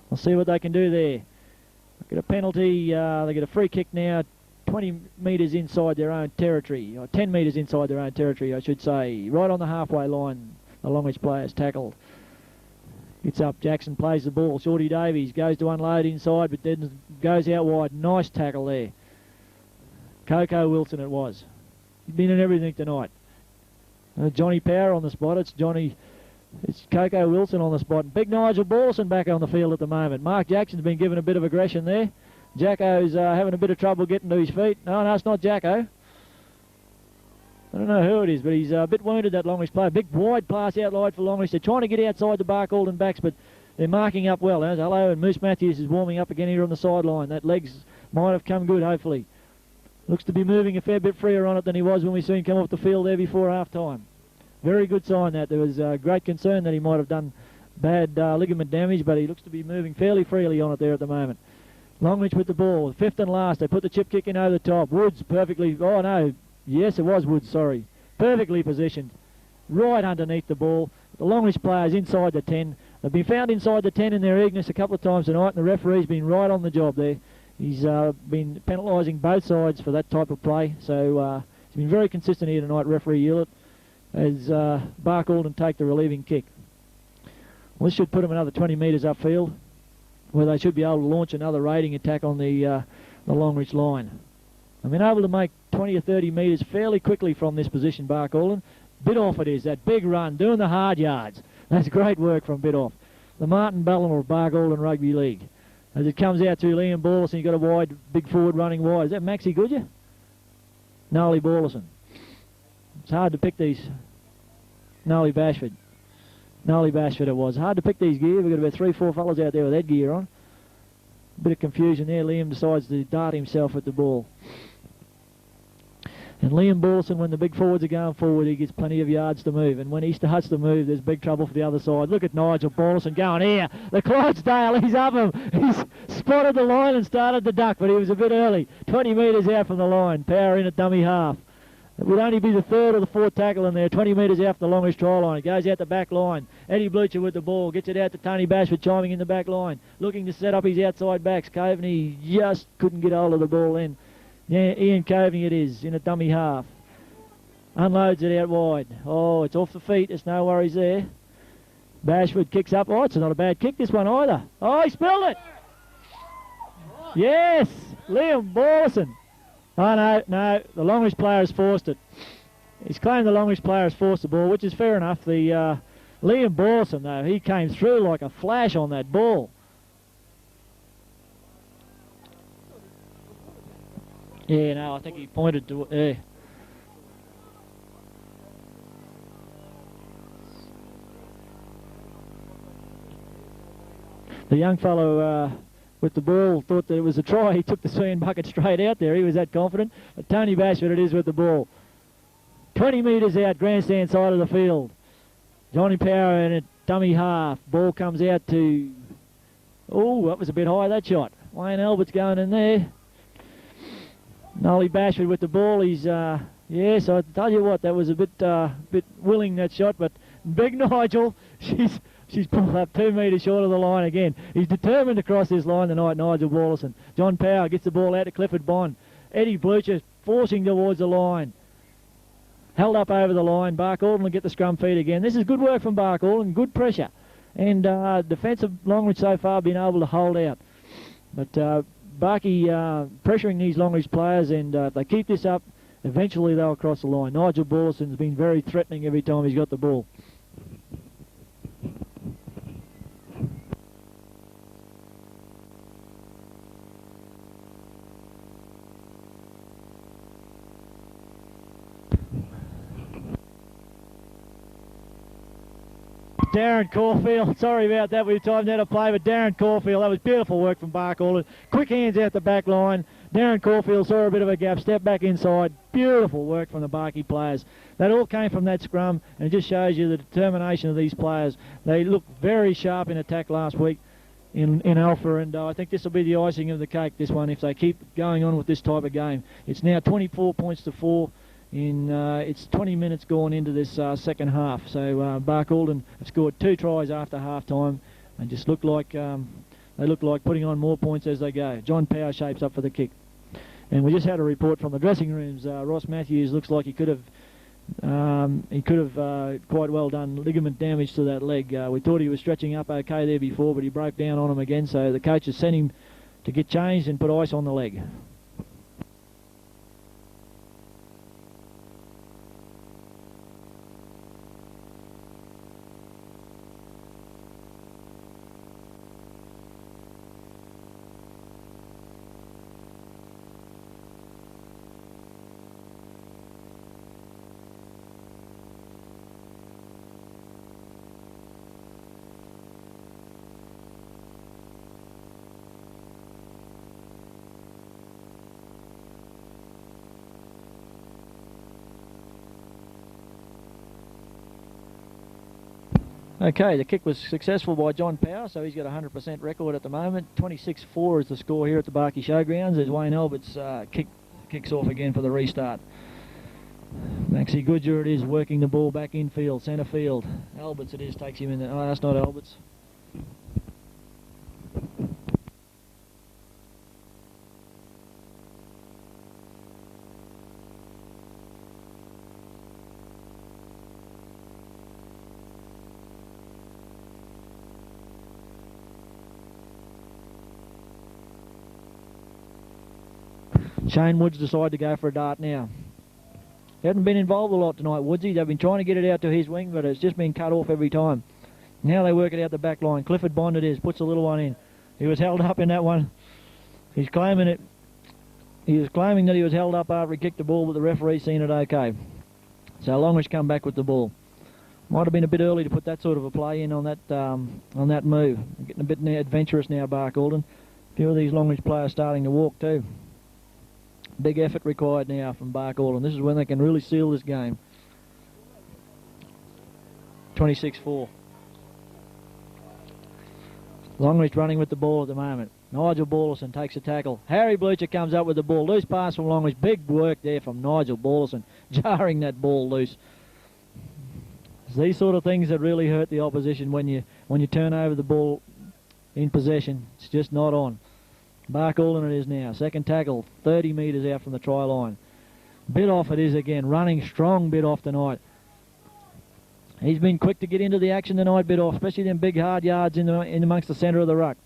S3: We'll see what they can do there. They get a penalty, they get a free kick now, 20 metres inside their own territory, or 10 metres inside their own territory, I should say, right on the halfway line. The Longreach player's tackled. Gets up, Jackson plays the ball. Shorty Davies goes to unload inside, but then goes out wide. Nice tackle there. Coco Wilson it was. He's been in everything tonight. Johnny Power on the spot. It's Coco Wilson on the spot. Big Nigel Borlaston back on the field at the moment. Mark Jackson's been given a bit of aggression there. Jacko's having a bit of trouble getting to his feet. No, it's not Jacko. I don't know who it is, but he's a bit wounded, that Longreach player. Big wide pass out wide for Longreach. They're trying to get outside the Barcaldine backs, but they're marking up well. Hello, and Moose Matthews is warming up again here on the sideline. That legs might have come good, hopefully. Looks to be moving a fair bit freer on it than he was when we saw him come off the field there before half-time. Very good sign that. There was great concern that he might have done bad ligament damage, but he looks to be moving fairly freely on it there at the moment. Longreach with the ball, fifth and last. They put the chip kick in over the top. Woods perfectly, oh no, yes it was Woods, sorry. Perfectly positioned, right underneath the ball. The Longreach players inside the 10. They've been found inside the 10 in their eagerness a couple of times tonight, and the referee's been right on the job there. He's been penalising both sides for that type of play, so he's been very consistent here tonight, referee Hewlett, as Barcaldine take the relieving kick. Well, this should put them another 20 metres upfield, where they should be able to launch another raiding attack on the Longreach line. I've been able to make 20 or 30 metres fairly quickly from this position, Barcaldine. Bidoff it is, that big run, doing the hard yards. That's great work from Bidoff. The Martin Ballymore of Barcaldine Rugby League. As it comes out to Liam Borlison, you've got a wide, big forward running wide. Is that Maxie Goodyear? Nolly Borlison. It's hard to pick these. Nolly Bashford. Nolly Bashford it was. Hard to pick these gear. We've got about 3-4 fellas out there with that gear on. Bit of confusion there. Liam decides to dart himself at the ball. And Liam Borlison, when the big forwards are going forward, he gets plenty of yards to move. And when he starts to move, there's big trouble for the other side. Look at Nigel Borlison going here. The Clydesdale, he's up him. He's spotted the line and started to duck, but he was a bit early. 20 metres out from the line. Power in at dummy half. It would only be the third or the fourth tackle in there. 20 metres out from the Longreach try line. It goes out the back line. Eddie Blucher with the ball. Gets it out to Tony Bashford, chiming in the back line. Looking to set up his outside backs. Coveney just couldn't get hold of the ball then. Yeah, Ian Coveney it is, in a dummy half. Unloads it out wide. Oh, it's off the feet. There's no worries there. Bashford kicks up. Oh, it's not a bad kick, this one either. Oh, he spilled it. Yes, Liam Borlison. Oh, no, the Longreach player has forced it. He's claimed the Longreach player has forced the ball, which is fair enough. The Liam Borlison, though, he came through like a flash on that ball. Yeah, no, I think he pointed to it. The young fellow with the ball thought that it was a try. He took the swinging bucket straight out there. He was that confident. But Tony Bashford it is with the ball. 20 metres out, grandstand side of the field. Johnny Power in a dummy half. Ball comes out to... Oh, that was a bit high, that shot. Wayne Albert's going in there. Nolly Bashford with the ball. He's, yes, I tell you what, that was a bit willing, that shot. But big Nigel, she's pulled up 2 metres short of the line again. He's determined to cross this line tonight, Nigel Borlison. John Power gets the ball out to Clifford Bond. Eddie Blucher forcing towards the line. Held up over the line. Barcaldine will get the scrum feed again. This is good work from Barcaldine, good pressure. And defensive Longreach so far been able to hold out. But Barkey pressuring these Longreach players, and if they keep this up, eventually they'll cross the line. Nigel Borlison's been very threatening every time he's got the ball. Darren Caulfield, sorry about that, we timed out a play, but Darren Caulfield, that was beautiful work from Barcaldine. Quick hands out the back line. Darren Caulfield saw a bit of a gap, stepped back inside. Beautiful work from the Barkey players. That all came from that scrum, and it just shows you the determination of these players. They looked very sharp in attack last week in Alpha, and I think this will be the icing of the cake, this one, if they keep going on with this type of game. It's now 24 points to 4. It's 20 minutes gone into this second half, so Barcaldine have scored 2 tries after half time and just look like they look like putting on more points as they go. John Power shapes up for the kick, and we just had a report from the dressing rooms. Ross Matthews looks like he could have quite well done ligament damage to that leg. We thought he was stretching up okay there before, but he broke down on him again, so the coach has sent him to get changed and put ice on the leg. Okay, the kick was successful by John Power, so he's got a 100% record at the moment. 26-4 is the score here at the Barkey Showgrounds as Wayne Albert's kicks off again for the restart. Maxi Goodger it is, working the ball back infield, centre field. Alberts it is, takes him in there. Oh, that's not Alberts. Shane Woods decided to go for a dart now. He hasn't been involved a lot tonight, Woodsy. They've been trying to get it out to his wing, but it's just been cut off every time. Now they work it out the back line. Clifford Bond it is, puts a little one in. He was held up in that one. He's claiming it. He was claiming that he was held up after he kicked the ball, but the referee's seen it okay. So Longreach come back with the ball. Might have been a bit early to put that sort of a play in on that move. Getting a bit adventurous now, Bark Alden. A few of these Longreach players starting to walk too. Big effort required now from Bark Alden. This is when they can really seal this game. 26-4. Longreach running with the ball at the moment. Nigel Ballerson takes a tackle. Harry Blucher comes up with the ball. Loose pass from Longreach. Big work there from Nigel Ballerson, jarring that ball loose. It's these sort of things that really hurt the opposition when you turn over the ball in possession. It's just not on. Bark Alden it is now. Second tackle, 30 metres out from the try line. Bit off it is again. Running strong bit off tonight. He's been quick to get into the action tonight, bit off, especially them big hard yards in amongst the centre of the ruck.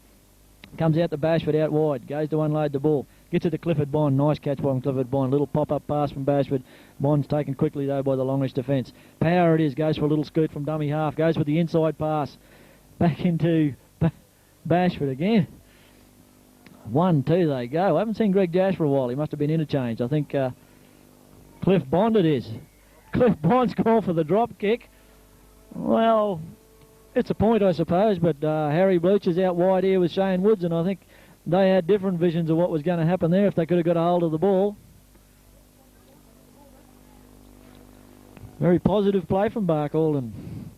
S3: Comes out to Bashford out wide. Goes to unload the ball. Gets it to Clifford Bond. Nice catch by Clifford Bond. Little pop-up pass from Bashford. Bond's taken quickly though by the Longreach defence. Power it is. Goes for a little scoot from dummy half. Goes for the inside pass. Back into Bashford again. 1-2 they go. I haven't seen Greg Dash for a while. He must have been interchanged. I think Cliff Bond it is. Cliff Bond's gone for the drop kick. Well, it's a point I suppose, but Harry Blucher's out wide here with Shane Woods, and I think they had different visions of what was going to happen there if they could have got a hold of the ball. Very positive play from Bark Alden.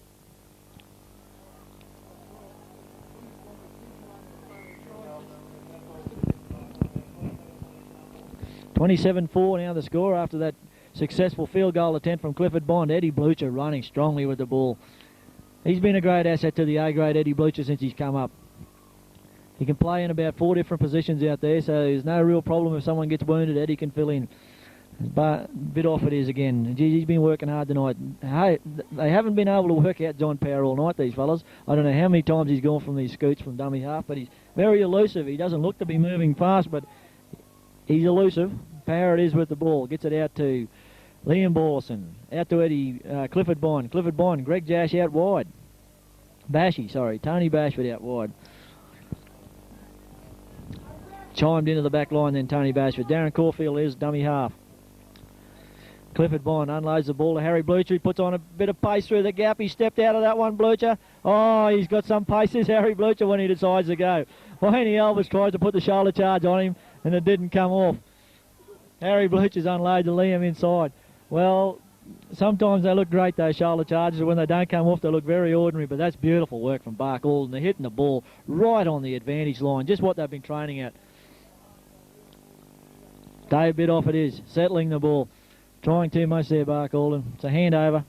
S3: $27-4 now the score after that successful field goal attempt from Clifford Bond. Eddie Blucher running strongly with the ball. He's been a great asset to the A-grade Eddie Blucher since he's come up. He can play in about 4 different positions out there, so there's no real problem if someone gets wounded. Eddie can fill in. But bit off it is again. Geez, he's been working hard tonight. Hey, they haven't been able to work out John Power all night, these fellas. I don't know how many times he's gone from these scoots from dummy half, but he's very elusive. He doesn't look to be moving fast, but he's elusive. Power it is with the ball. Gets it out to Liam Ballerson. Out to Eddie, Clifford Bond. Clifford Bond, Greg Jash out wide. Tony Bashford out wide. Chimed into the back line then Tony Bashford. Darren Caulfield is dummy half. Clifford Bond unloads the ball to Harry Blucher. He puts on a bit of pace through the gap. He stepped out of that one, Blucher. Oh, he's got some pace, this Harry Blucher, when he decides to go. Wayne Alves tries to put the shoulder charge on him, and it didn't come off. Harry Blucher's unloaded Liam inside. Well, sometimes they look great, those shoulder charges. When they don't come off, they look very ordinary, but that's beautiful work from Bark Alden. They're hitting the ball right on the advantage line, just what they've been training at. Dave bit off it is, settling the ball. Trying too much there, Bark Alden. It's a handover.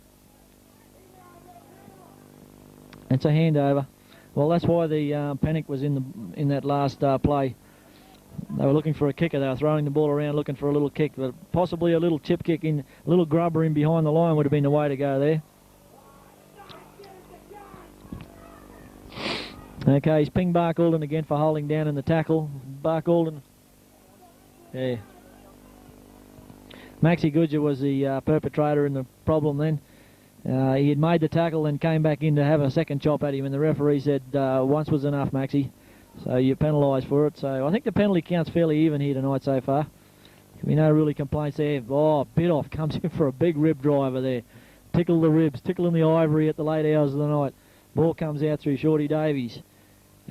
S3: It's a handover. Well, that's why the panic was in that last play. They were looking for a kicker. They were throwing the ball around looking for a little kick, but possibly a little chip kick in, a little grubber in behind the line would have been the way to go there. Okay, he's pinged Bark Alden again for holding down in the tackle. Bark Alden. Yeah. Maxi Goodger was the perpetrator in the problem then. He had made the tackle and came back in to have a second chop at him, and the referee said once was enough, Maxi. So you're penalised for it. So I think the penalty counts fairly even here tonight so far. No really complaints there. Oh, bit off. Comes in for a big rib driver there. Tickle the ribs, tickling the ivory at the late hours of the night. Ball comes out through Shorty Davies.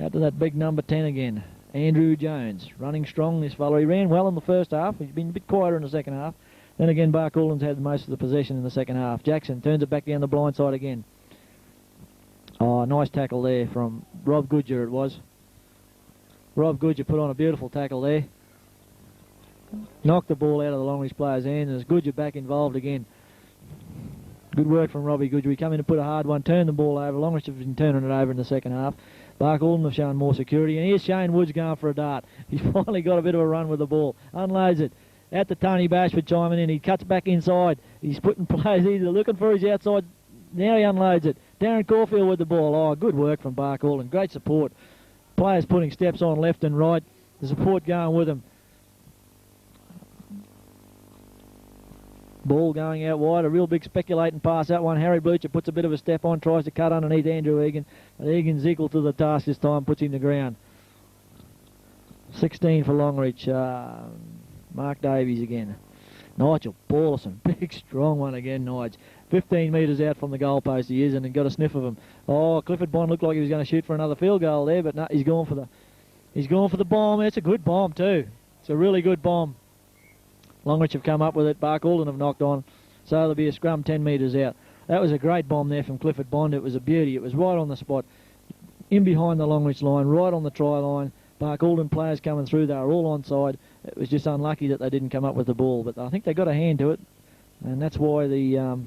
S3: Out to that big number 10 again. Andrew Jones. Running strong, this fella. He ran well in the first half. He's been a bit quieter in the second half. Then again, Bark Alden's had most of the possession in the second half. Jackson turns it back down the blind side again. Oh, nice tackle there from Rob Goodger it was. Rob Goodger put on a beautiful tackle there. Knocked the ball out of the Longreach player's hand, and there's Goodger back involved again. Good work from Robbie Goodger. We come in and put a hard one, turn the ball over. Longreach have been turning it over in the second half. Bark Alden have shown more security, and here's Shane Woods going for a dart. He's finally got a bit of a run with the ball. Unloads it. Out to Tony Bashford chiming in. He cuts back inside. He's putting players either looking for his outside. Now he unloads it. Darren Caulfield with the ball. Oh, good work from Bark Alden. Great support. Players putting steps on left and right. The support going with them. Ball going out wide, a real big speculating pass, that one. Harry Blucher puts a bit of a step on, tries to cut underneath Andrew Egan. But Egan's equal to the task this time, puts him to ground. 16 for Longreach. Mark Davies again. Nigel Paulson, big strong one again, Nige. 15 metres out from the goalpost he is, and got a sniff of him. Oh, Clifford Bond looked like he was going to shoot for another field goal there, but no, he's gone for the bomb. It's a good bomb too. It's a really good bomb. Longreach have come up with it. Bark Alden have knocked on. So there'll be a scrum 10 metres out. That was a great bomb there from Clifford Bond. It was a beauty. It was right on the spot. In behind the Longreach line, right on the try line. Bark Alden players coming through. They were all onside. It was just unlucky that they didn't come up with the ball. But I think they got a hand to it. And that's why the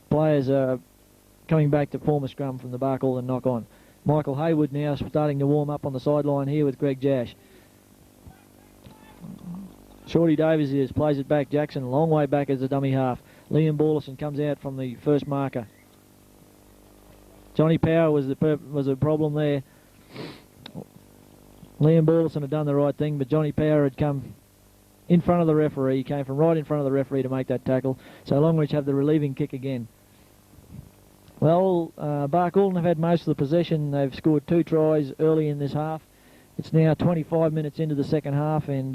S3: players are coming back to form a scrum from the Bark Alden knock on. Michael Haywood now starting to warm up on the sideline here with Greg Jash. Shorty Davies plays it back. Jackson a long way back as a dummy half. Liam Borlison comes out from the first marker. Johnny Power was a problem there. Liam Borlison had done the right thing, but Johnny Power had come in front of the referee. He came from right in front of the referee to make that tackle. So Longreach have the relieving kick again. Well, Bark Alden have had most of the possession. They've scored 2 tries early in this half. It's now 25 minutes into the second half, and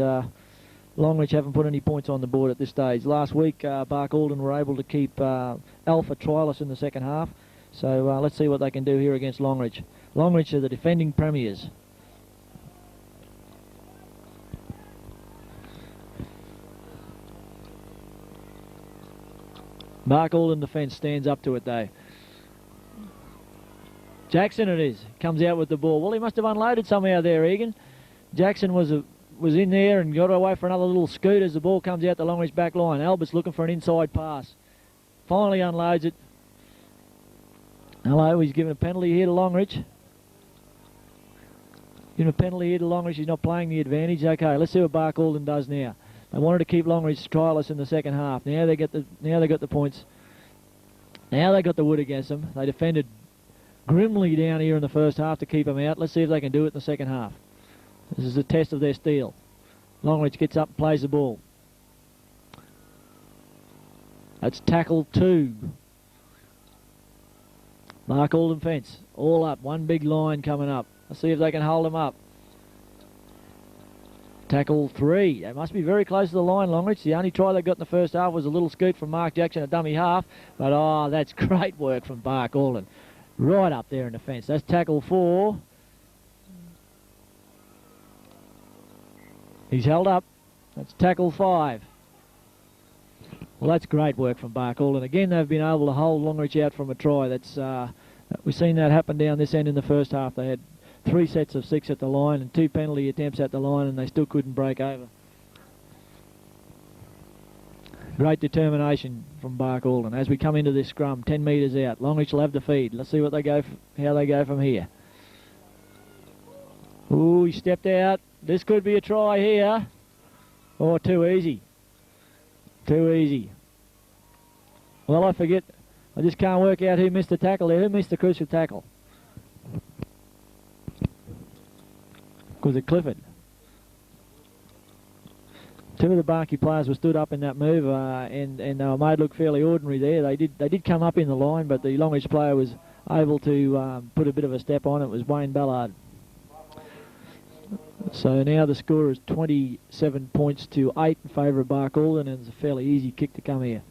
S3: Longreach haven't put any points on the board at this stage. Last week, Bark Alden were able to keep Alpha trialless in the second half. So let's see what they can do here against Longreach. Longreach are the defending premiers. Bark Alden defence stands up to it though. Jackson it is. Comes out with the ball. Well, he must have unloaded somehow there, Egan. Jackson was in there and got away for another little scoot as the ball comes out the Longreach back line. Albert's looking for an inside pass. Finally unloads it. Hello, he's given a penalty here to Longreach. Given a penalty here to Longreach. He's not playing the advantage. Okay, let's see what Bark Alden does now. They wanted to keep Longreach trialless in the second half. Now they got the points. Now they got the wood against them. They defended grimly down here in the first half to keep them out. Let's see if they can do it in the second half. This is a test of their steel. Longreach gets up and plays the ball. That's tackle 2. Bark Alden fence. All up. One big line coming up. Let's see if they can hold them up. Tackle 3. They must be very close to the line, Longreach. The only try they got in the first half was a little scoot from Mark Jackson, a dummy half. But, oh, that's great work from Bark Alden. Right up there in the fence. That's tackle 4. He's held up. That's tackle 5. Well, that's great work from Bark Alden. Again, they've been able to hold Longreach out from a try. We've seen that happen down this end in the first half. They had 3 sets of 6 at the line and 2 penalty attempts at the line, and they still couldn't break over. Great determination from Bark Alden. As we come into this scrum, 10 metres out, Longreach will have the feed. Let's see what they go, how they go from here. Ooh, he stepped out. This could be a try here. Oh, too easy. Too easy. Well, I forget. I just can't work out who missed the tackle there. Who missed the crucial tackle? Was it Clifford? 2 of the Barkie players were stood up in that move, and they were made look fairly ordinary there. They did come up in the line, but the Longreach player was able to put a bit of a step on. It was Wayne Ballard. So now the score is 27 points to 8 in favour of Bark Alden, and it's a fairly easy kick to come here.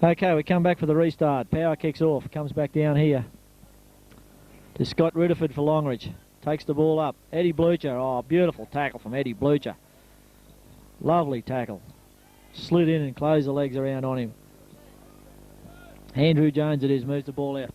S3: Okay, we come back for the restart. Power kicks off, comes back down here to Scott Ridderford for Longreach. Takes the ball up. Eddie Blucher, oh, beautiful tackle from Eddie Blucher. Lovely tackle. Slid in and closed the legs around on him. Andrew Jones it is, moves the ball out.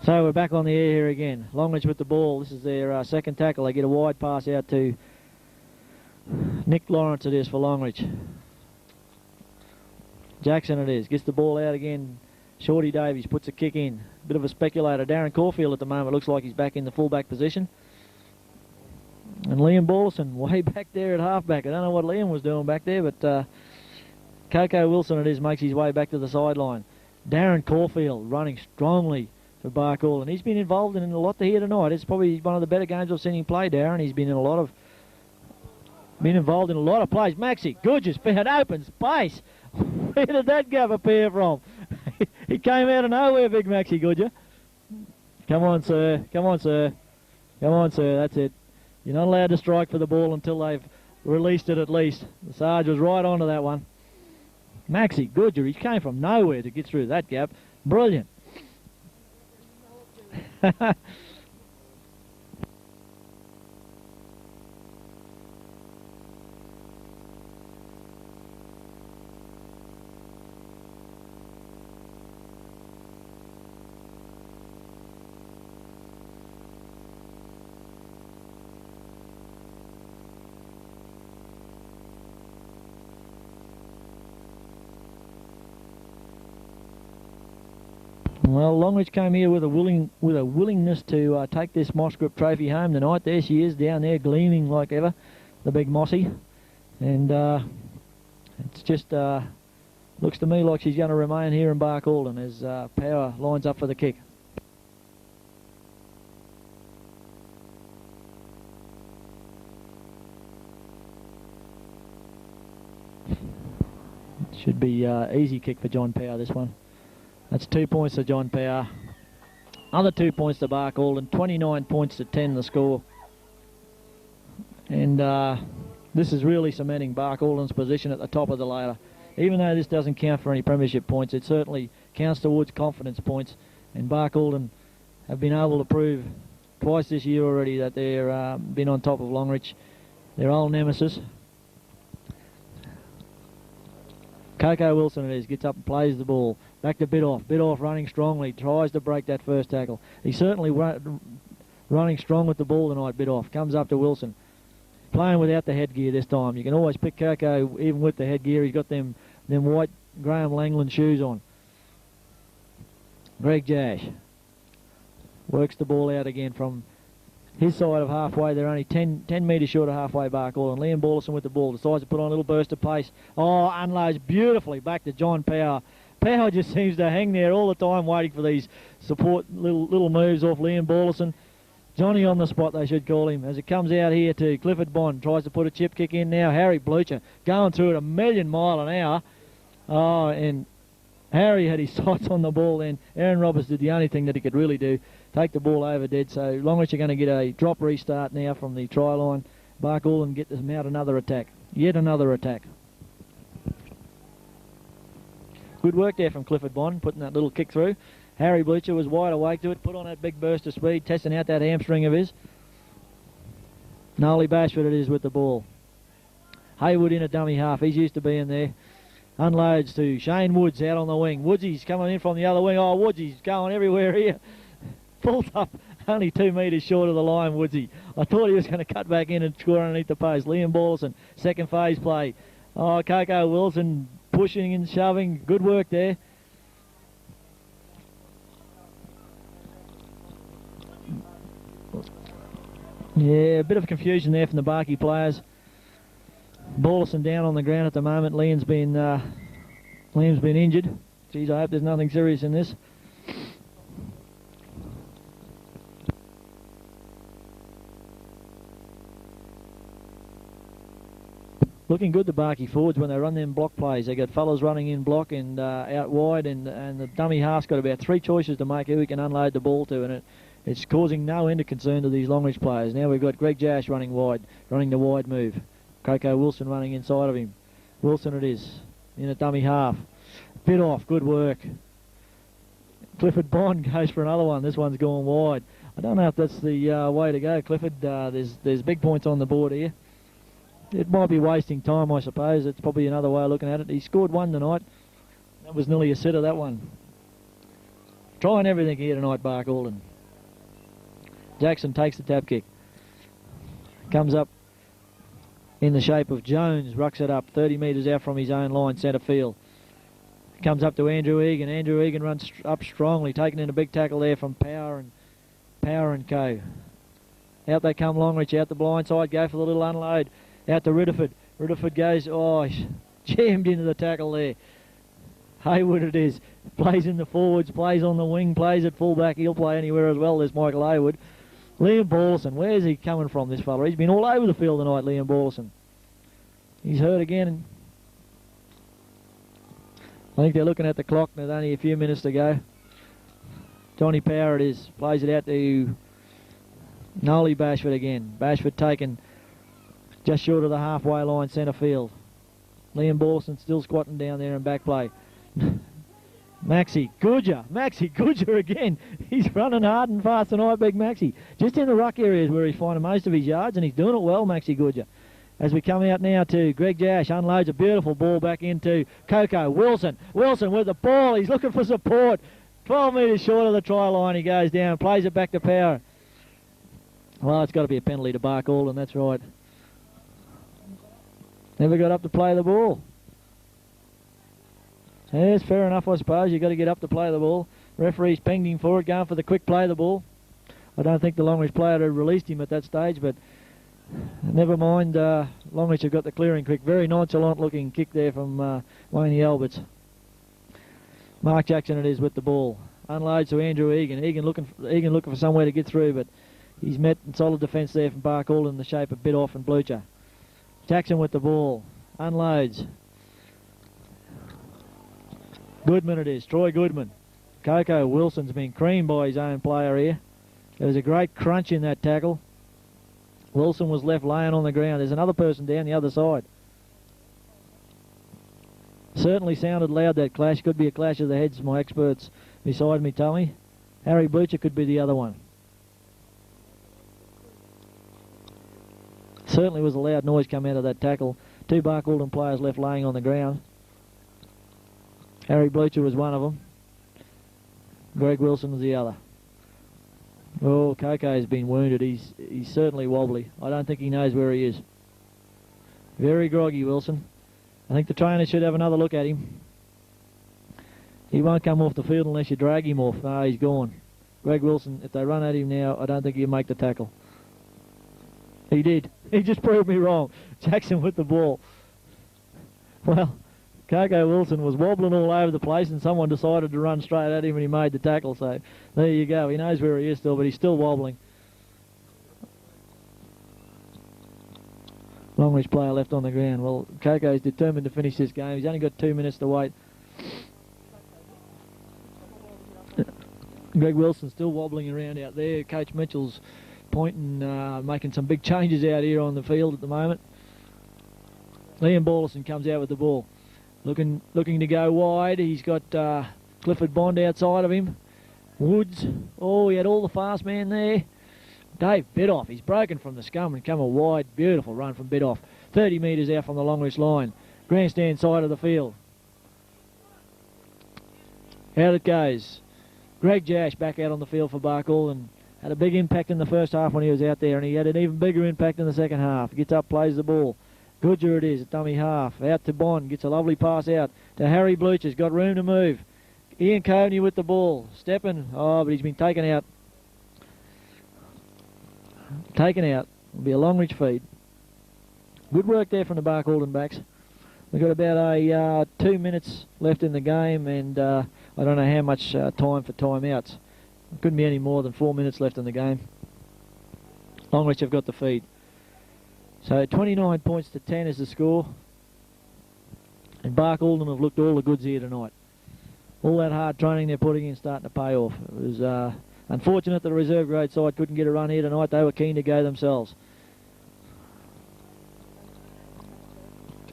S3: So we're back on the air here again. Longreach with the ball. This is their second tackle. They get a wide pass out to Nick Lawrence it is for Longreach. Jackson it is. Gets the ball out again. Shorty Davies puts a kick in. Bit of a speculator. Darren Caulfield at the moment looks like he's back in the fullback position. And Liam Ballison way back there at halfback. I don't know what Liam was doing back there, but Coco Wilson it is makes his way back to the sideline. Darren Caulfield running strongly for Barkall, and he's been involved in a lot here tonight. It's probably one of the better games I've seen him play, Darren. He's been involved in a lot of plays. Maxi, gorgeous, found open space. Where did that gap appear from? He came out of nowhere, big Maxi, good you? Come on, sir. Come on, sir. Come on, sir. That's it. You're not allowed to strike for the ball until they've released it at least. The Sarge was right onto that one. Maxi, good you. He came from nowhere to get through that gap. Brilliant. Well, Longreach came here with a willingness to take this Moscrip trophy home tonight. There she is down there, gleaming like ever, the big Mossy. And it's just looks to me like she's going to remain here in Barcaldine as Power lines up for the kick. Should be easy kick for John Power, this one. That's 2 points to John Power. Other 2 points to Barcaldine. 29 points to 10 the score. And this is really cementing Barcaldine's position at the top of the ladder. Even though this doesn't count for any premiership points, it certainly counts towards confidence points. And Barcaldine have been able to prove twice this year already that they're been on top of Longreach, their old nemesis. Coco Wilson it is, gets up and plays the ball. Back to Bidoff running strongly, tries to break that first tackle. He's certainly running strong with the ball tonight, Bidoff. Comes up to Wilson. Playing without the headgear this time. You can always pick Coco even with the headgear. He's got them white Graham Langland shoes on. Greg Jash works the ball out again from his side of halfway. They're only 10 metres short of halfway Barcaldine. Liam Ballison with the ball. Decides to put on a little burst of pace. Oh, unloads beautifully back to John Power. Power just seems to hang there all the time waiting for these support little moves off Liam Ballison. Johnny on the spot, they should call him. As it comes out here to Clifford Bond. Tries to put a chip kick in now. Harry Blucher going through it a million mile an hour. Oh, and Harry had his sights on the ball then. Aaron Roberts did the only thing that he could really do. Take the ball over dead. So Longreach are going to get a drop restart now from the try line. Barcaldine get them out another attack. Yet another attack. Good work there from Clifford Bond, putting that little kick through. Harry Blucher was wide awake to it, put on that big burst of speed, testing out that hamstring of his. Nolly Bashford it is with the ball. Haywood in a dummy half, he's used to being there. Unloads to Shane Woods out on the wing. Woodsy's coming in from the other wing. Oh, Woodsy's going everywhere here. Pulls up only 2 metres short of the line, Woodsy. I thought he was going to cut back in and score underneath the post. Liam Ballison, second phase play. Oh, Coco Wilson pushing and shoving. Good work there. Yeah, a bit of confusion there from the Barkey players. Ballison down on the ground at the moment. Liam's been injured. Geez, I hope there's nothing serious in this. looking good, the Barkey forwards, when they run them block plays. They got fellas running in block and out wide, and the dummy half's got about 3 choices to make who he can unload the ball to, and it's causing no end of concern to these Longreach players. Now we've got Greg Jash running wide, running the wide move. Coco Wilson running inside of him. Wilson it is, in a dummy half. Bit off, good work. Clifford Bond goes for another one. This one's gone wide. I don't know if that's the way to go, Clifford. There's big points on the board here. It might be wasting time, I suppose. It's probably another way of looking at it. He scored one tonight. That was nearly a sitter, that one. Trying everything here tonight, Bark Alden. Jackson takes the tap kick. Comes up in the shape of Jones. Rucks it up 30 metres out from his own line, centre field. Comes up to Andrew Egan. Andrew Egan runs up strongly, taking in a big tackle there from Power and Co. Out they come, Longreach out the blind side, go for the little unload. Out to Ridderford. Ridderford goes, jammed into the tackle there. Haywood it is. Plays in the forwards, plays on the wing, plays at fullback. He'll play anywhere as well, there's Michael Haywood. Liam Ballison, where's he coming from, this fella? He's been all over the field tonight, Liam Ballison. He's hurt again. I think they're looking at the clock, there's only a few minutes to go. Johnny Power it is. Plays it out to Nolly Bashford again. Bashford taken just short of the halfway line, centre field. Liam Ballison still squatting down there in back play. Maxi Goodger again. He's running hard and fast tonight, big Maxi. Just in the ruck areas where he's finding most of his yards, and he's doing it well, Maxi Goodger. As we come out now to Greg Jash, unloads a beautiful ball back into Coco. Wilson with the ball, he's looking for support. 12 metres short of the try line, he goes down, plays it back to Power. Well, it's got to be a penalty to Bark Alden, that's right. Never got up to play the ball. Yes, fair enough, I suppose. You've got to get up to play the ball. Referee's pinged him for it, going for the quick play of the ball. I don't think the Longreach player had released him at that stage, but never mind. Longreach have got the clearing quick. Very nonchalant looking kick there from Wayne Alberts. Mark Jackson it is with the ball. Unloads to Andrew Egan. Egan looking for somewhere to get through, but he's met in solid defence there from Bark Alden in the shape of Bidoff and Blucher. Jackson with the ball. Unloads. Goodman it is. Troy Goodman. Coco Wilson's been creamed by his own player here. There was a great crunch in that tackle. Wilson was left laying on the ground. There's another person down the other side. Certainly sounded loud, that clash. Could be a clash of the heads, my experts beside me tell me. Harry Blucher could be the other one. Certainly was a loud noise come out of that tackle. 2 Bark Alden players left laying on the ground. Harry Blucher was one of them. Greg Wilson was the other. Oh, Coco's been wounded. He's certainly wobbly. I don't think he knows where he is. Very groggy, Wilson. I think the trainer should have another look at him. He won't come off the field unless you drag him off. No, he's gone. Greg Wilson, if they run at him now, I don't think he'll make the tackle. He did. He just proved me wrong. Jackson with the ball. Well, Coco Wilson was wobbling all over the place, and someone decided to run straight at him and he made the tackle. So there you go. He knows where he is still, but he's still wobbling. Longreach player left on the ground. Well, Coco's determined to finish this game. He's only got 2 minutes to wait. Greg Wilson still wobbling around out there. Coach Mitchell's pointing, making some big changes out here on the field at the moment. Liam Ballison comes out with the ball. Looking to go wide. He's got Clifford Bond outside of him. Woods. Oh, he had all the fast man there. Dave Bidoff. He's broken from the scum and come a wide, beautiful run from Bidoff. 30 metres out from the Longreach line. Grandstand side of the field. Out it goes. Greg Jash back out on the field for Bark Alden. Had a big impact in the first half when he was out there, and he had an even bigger impact in the second half. Gets up, plays the ball. Goodger it is, at dummy half. Out to Bond, gets a lovely pass out to Harry Blucher's got room to move. Ian Coney with the ball. Stepping, but he's been taken out. It'll be a Longreach feed. Good work there from the Bark Alden backs. We've got about 2 minutes left in the game, and I don't know how much time for timeouts. Couldn't be any more than 4 minutes left in the game. Longreach have got the feed. So 29 points to 10 is the score. And Bark Alden have looked all the goods here tonight. All that hard training they're putting in starting to pay off. It was unfortunate that the reserve grade side couldn't get a run here tonight. They were keen to go themselves.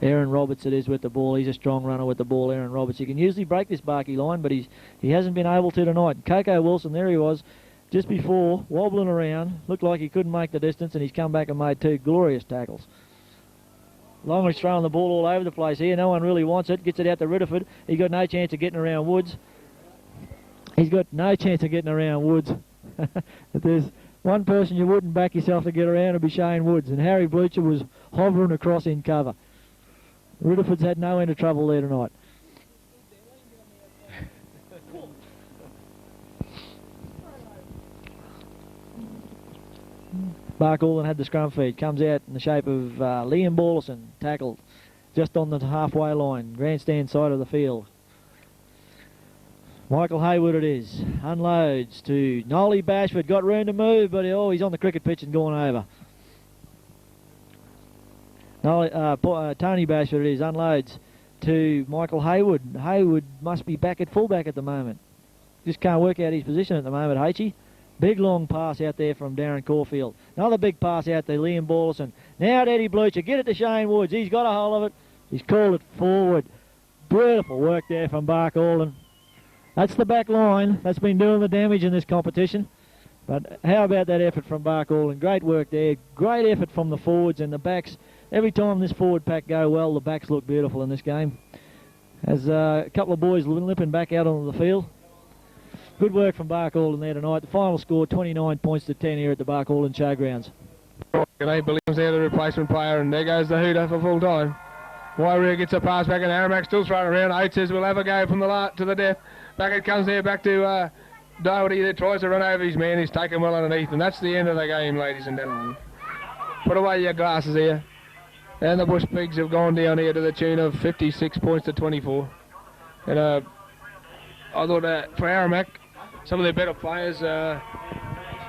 S3: Aaron Roberts it is with the ball. He's a strong runner with the ball, Aaron Roberts. He can usually break this Barky line, but he hasn't been able to tonight. Coco Wilson, there he was, just before, wobbling around. Looked like he couldn't make the distance, and he's come back and made 2 glorious tackles. Longreach throwing the ball all over the place here. No one really wants it. Gets it out to Ridderford. He got no chance of getting around Woods. He's got no chance of getting around Woods. If there's one person you wouldn't back yourself to get around, it'd be Shane Woods. And Harry Blucher was hovering across in cover. Ridderford's had no end of trouble there tonight. Bark Alden had the scrum feed. Comes out in the shape of Liam Ballison, tackled just on the halfway line, grandstand side of the field. Michael Hayward it is. Unloads to Nolly Bashford. Got room to move, but he's on the cricket pitch and gone over. Tony Bashford it is. Unloads to Michael Hayward. Hayward must be back at fullback at the moment. Just can't work out his position at the moment, H. Big long pass out there from Darren Caulfield. Another big pass out there, Liam Ballison. Now to Eddie Blucher. Get it to Shane Woods. He's got a hold of it. He's called it forward. Beautiful work there from Bark Alden. That's the back line that's been doing the damage in this competition. But how about that effort from Bark Alden? Great work there. Great effort from the forwards and the backs. Every time this forward pack go well, the backs look beautiful in this game. As a couple of boys limping back out onto the field. Good work from Bark Alden there tonight. The final score, 29 points to 10 here at the Bark Alden Showgrounds.
S4: G'day, Billy comes there, the replacement player, and there goes the hooter for full time. Wairea gets a pass back, and Aramac still throwing around. Oates says we'll have a go from the to the death. Back it comes there, back to Doherty that tries to run over his man. He's taken well underneath, and that's the end of the game, ladies and gentlemen. Put away your glasses here. And the Bush Pigs have gone down here to the tune of 56 points to 24. And I thought for Aramac, some of their better players,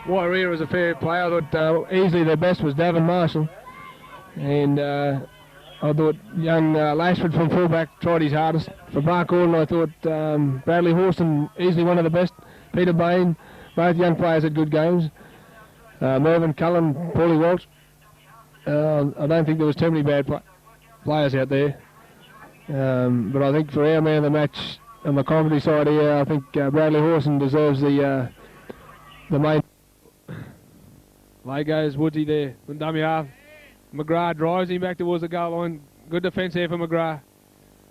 S4: Wairea was a fair player. I thought easily their best was Davin Marshall. And I thought young Lashford from fullback tried his hardest. For Bark Alden, I thought Bradley Horston, easily one of the best. Peter Bain, both young players had good games. Mervyn Cullen, Paulie Walsh. I don't think there was too many bad players out there. But I think for our man of the match on the comedy side here, I think Bradley Horston deserves the main. Lay goes Woodsy there from dummy half. McGrath drives him back towards the goal line. Good defence here for McGrath,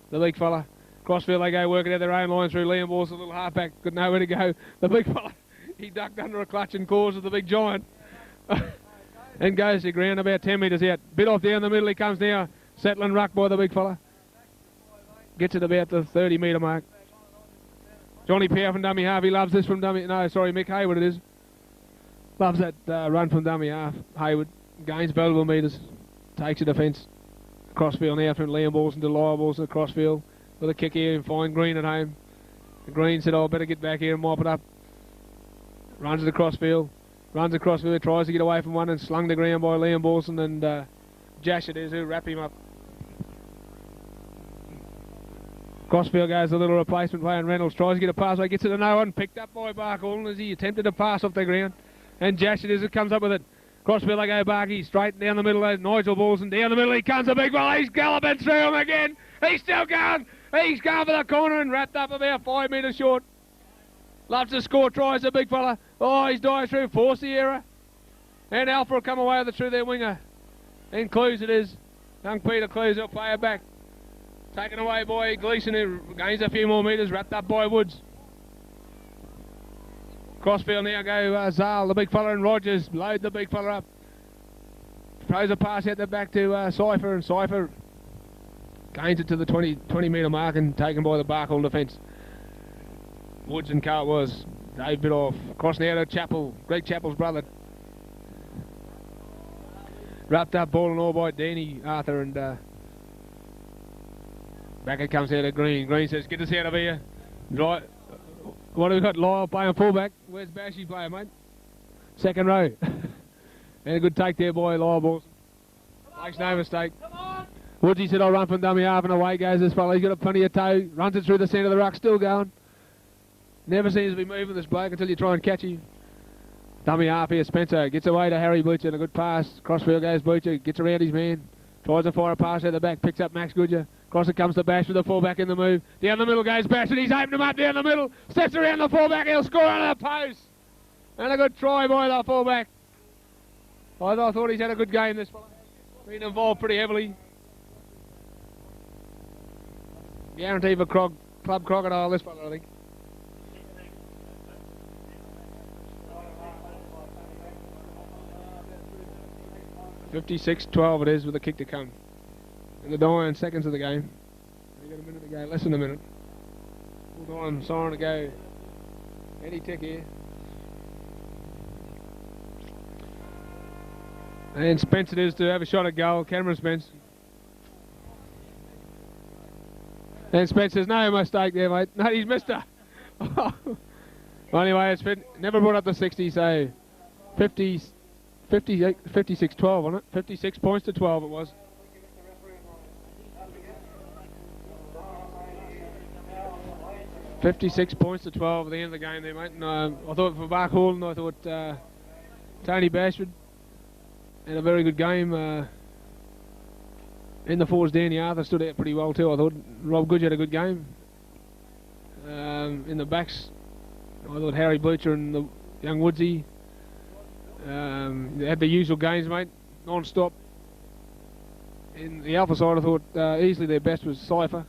S4: the big fella. Crossfield they go working out their own line through. Liam Walsh, a little halfback, got nowhere to go. The big fella, he ducked under a clutch and caused the big giant. And goes to ground about 10 metres out. Bit off down the middle, he comes now. Settling ruck by the big fella. Gets it about the 30 metre mark. Johnny Power from dummy half, he loves this from dummy, no sorry, Mick Hayward it is. Loves that run from dummy half. Hayward gains valuable metres, takes a defence. Crossfield now from Liam Ballson to Lyle Ballson, Crossfield with a kick here and find Green at home. Green said, oh, better get back here and mop it up. Runs to the Crossfield. Runs across field, tries to get away from one and slung to ground by Liam Ballson and Jash it is who wrap him up. Crossfield goes a little replacement player and Reynolds tries to get a pass away, gets it to no one, picked up by Bark Alden as he attempted to pass off the ground. And Jash it is who comes up with it. Crossfield they go Barky, straight down the middle, Nigel Ballson down the middle, he comes a big one, he's galloping through him again. He's still going, he's going for the corner and wrapped up about 5 metres short. Loves to score tries, the big fella. Oh, he's dived through, force the error. And Alpha will come away with it through their winger. And Clues it is. Young Peter Clues will play it back. Taken away by Gleeson, who gains a few more metres, wrapped up by Woods. Crossfield now go Zal, the big fella, and Rogers load the big fella up. Throws a pass out the back to Cypher, and Cypher gains it to the 20 metre mark and taken by the Barkle defence. Woods and Carl was Dave bit off. Cross now to Chappell, Greg Chappell's brother. Wrapped up ball and all by Danny Arthur and back it comes out of Green. Green says, get us out of here. Right. What have we got? Lyle playing fullback. Where's Bashy playing, mate? Second row. And a good take there by Lyle Ballson. Makes no mistake. Woodsy said, I'll run from dummy half, and away goes this fella. He's got a plenty of toe, runs it through the centre of the ruck, still going. Never seems to be moving, this bloke, until you try and catch him. Dummy half here, Spencer gets away to Harry Butcher, and a good pass. Crossfield goes Butcher, gets around his man. Tries to fire a pass out the back, picks up Max Goodyer. Across it comes to Bash with the fullback in the move. Down the middle goes Bash, and he's opened him up down the middle. Steps around the fullback, he'll score on the post. And a good try by the fullback. I thought he's had a good game, this fella. Been involved pretty heavily. Guarantee for Club Crocodile, this fella, I think. $56-12 it is with a kick to come. In the dying seconds of the game. We've got a minute to go, less than a minute. Full time siren to go. Any tick here. And Spence it is to have a shot at goal. Cameron Spence. And Spence says, no mistake there, mate. No, he's missed her. Well, anyway, it's been never brought up to 60, so 56-12, wasn't it? 56 points to 12 it was. $56 points to 12 at the end of the game there, mate. And, I thought for Mark Holden, I thought Tony Bashford had a very good game. In the forwards, Danny Arthur stood out pretty well too. I thought Rob Goodge had a good game. In the backs, I thought Harry Butcher and the young Woodsy they had the usual games, mate, non-stop. In the alpha side, I thought easily their best was Cypher.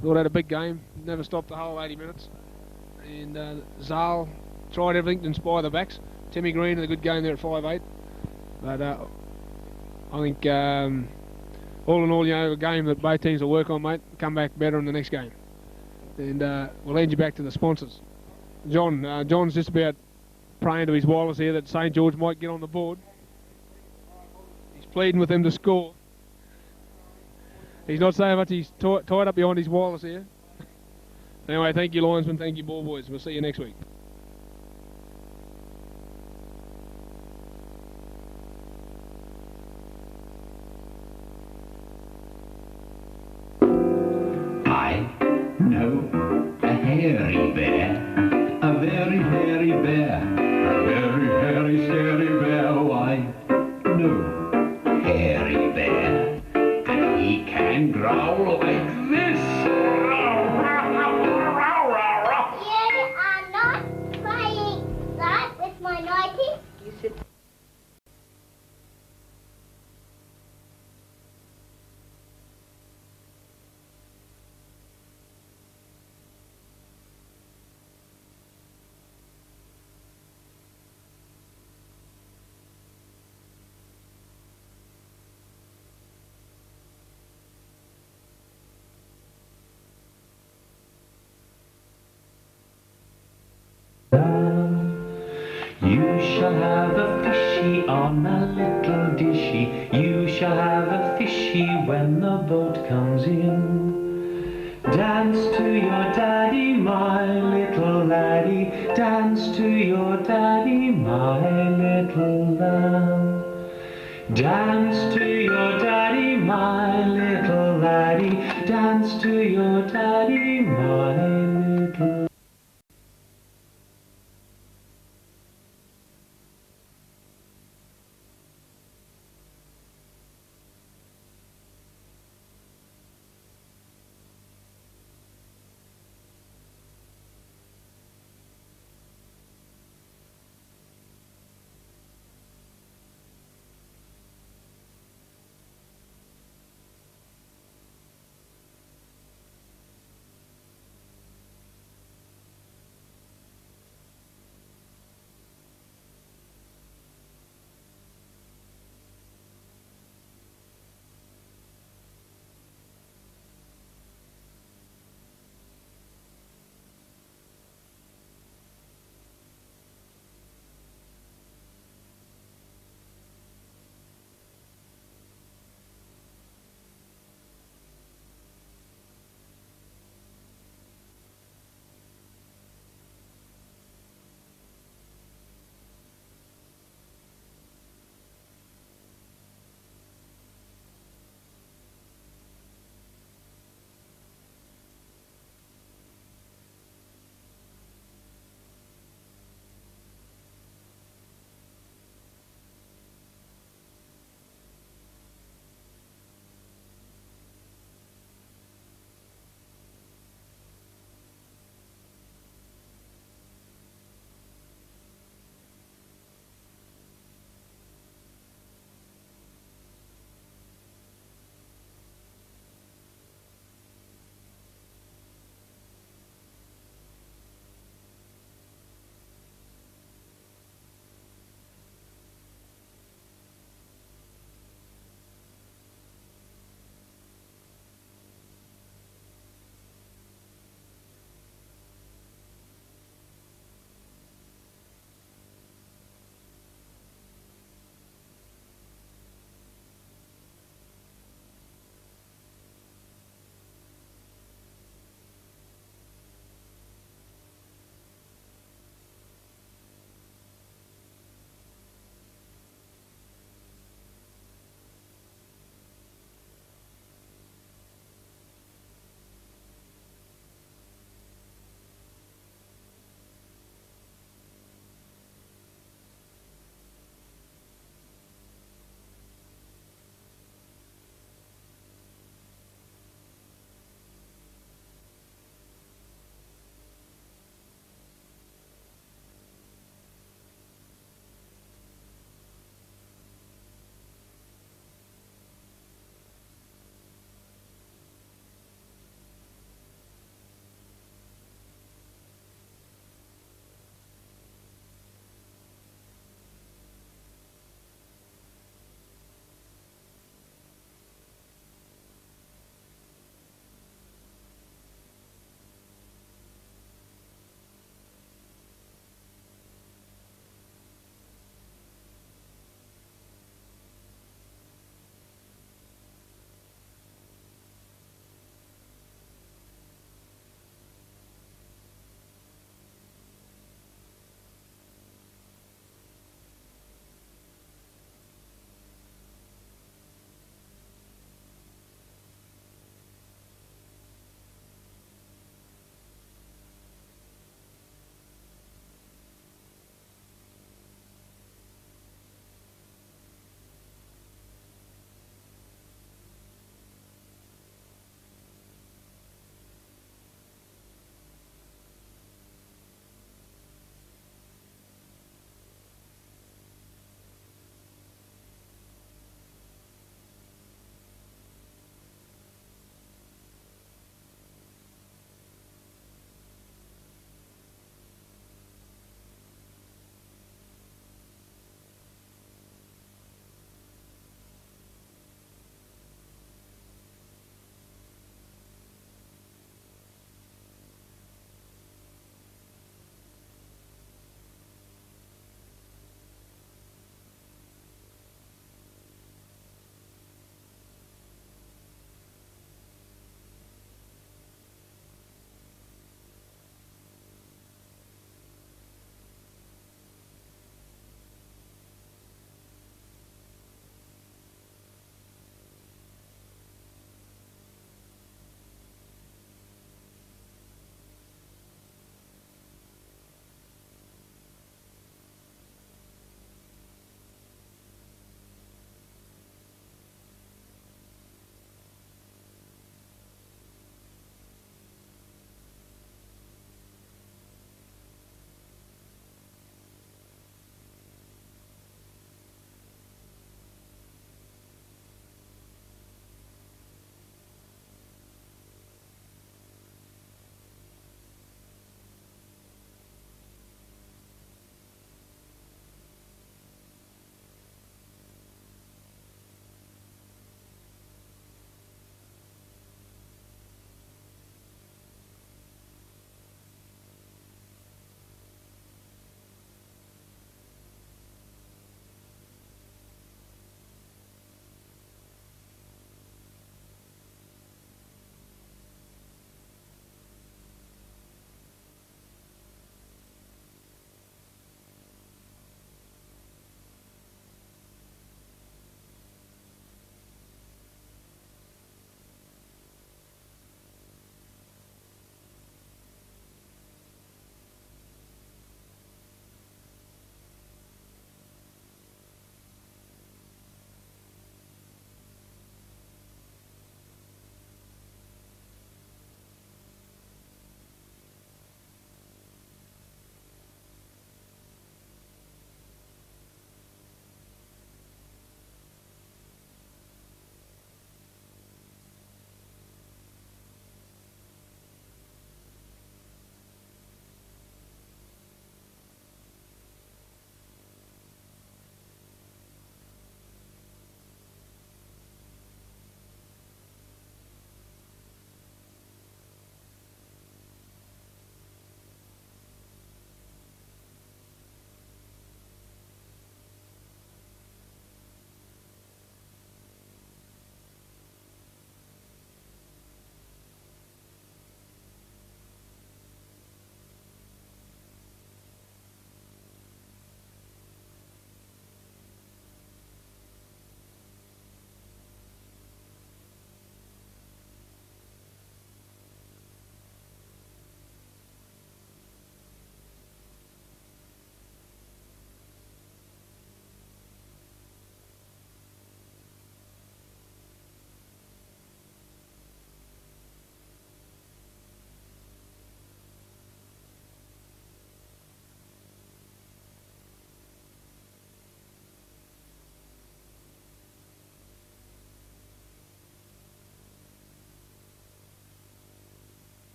S4: Thought had a big game, never stopped the whole 80 minutes. And Zal tried everything to inspire the backs. Timmy Green had a good game there at 5'8". But I think all in all, you know, a game that both teams will work on, mate, come back better in the next game. And we'll lead you back to the sponsors. John's just about praying to his wireless here that St George might get on the board. He's pleading with them to score. He's not saying much, he's tied up behind his wireless here. Anyway, thank you linesmen, thank you ball boys. We'll see you next week.
S5: I know a hairy bear, a very hairy bear, a very hairy, scary bear. Oh, I know a hairy bear, and he can growl like this.
S6: Yeah, I'm not trying that with my nightie.
S2: You sit.
S5: You shall have a fishy on a little dishy. You shall have a fishy when the boat comes in. Dance to your daddy, my little laddie. Dance to your daddy, my little lamb. Dance to your daddy, my little laddie. Dance to your daddy, my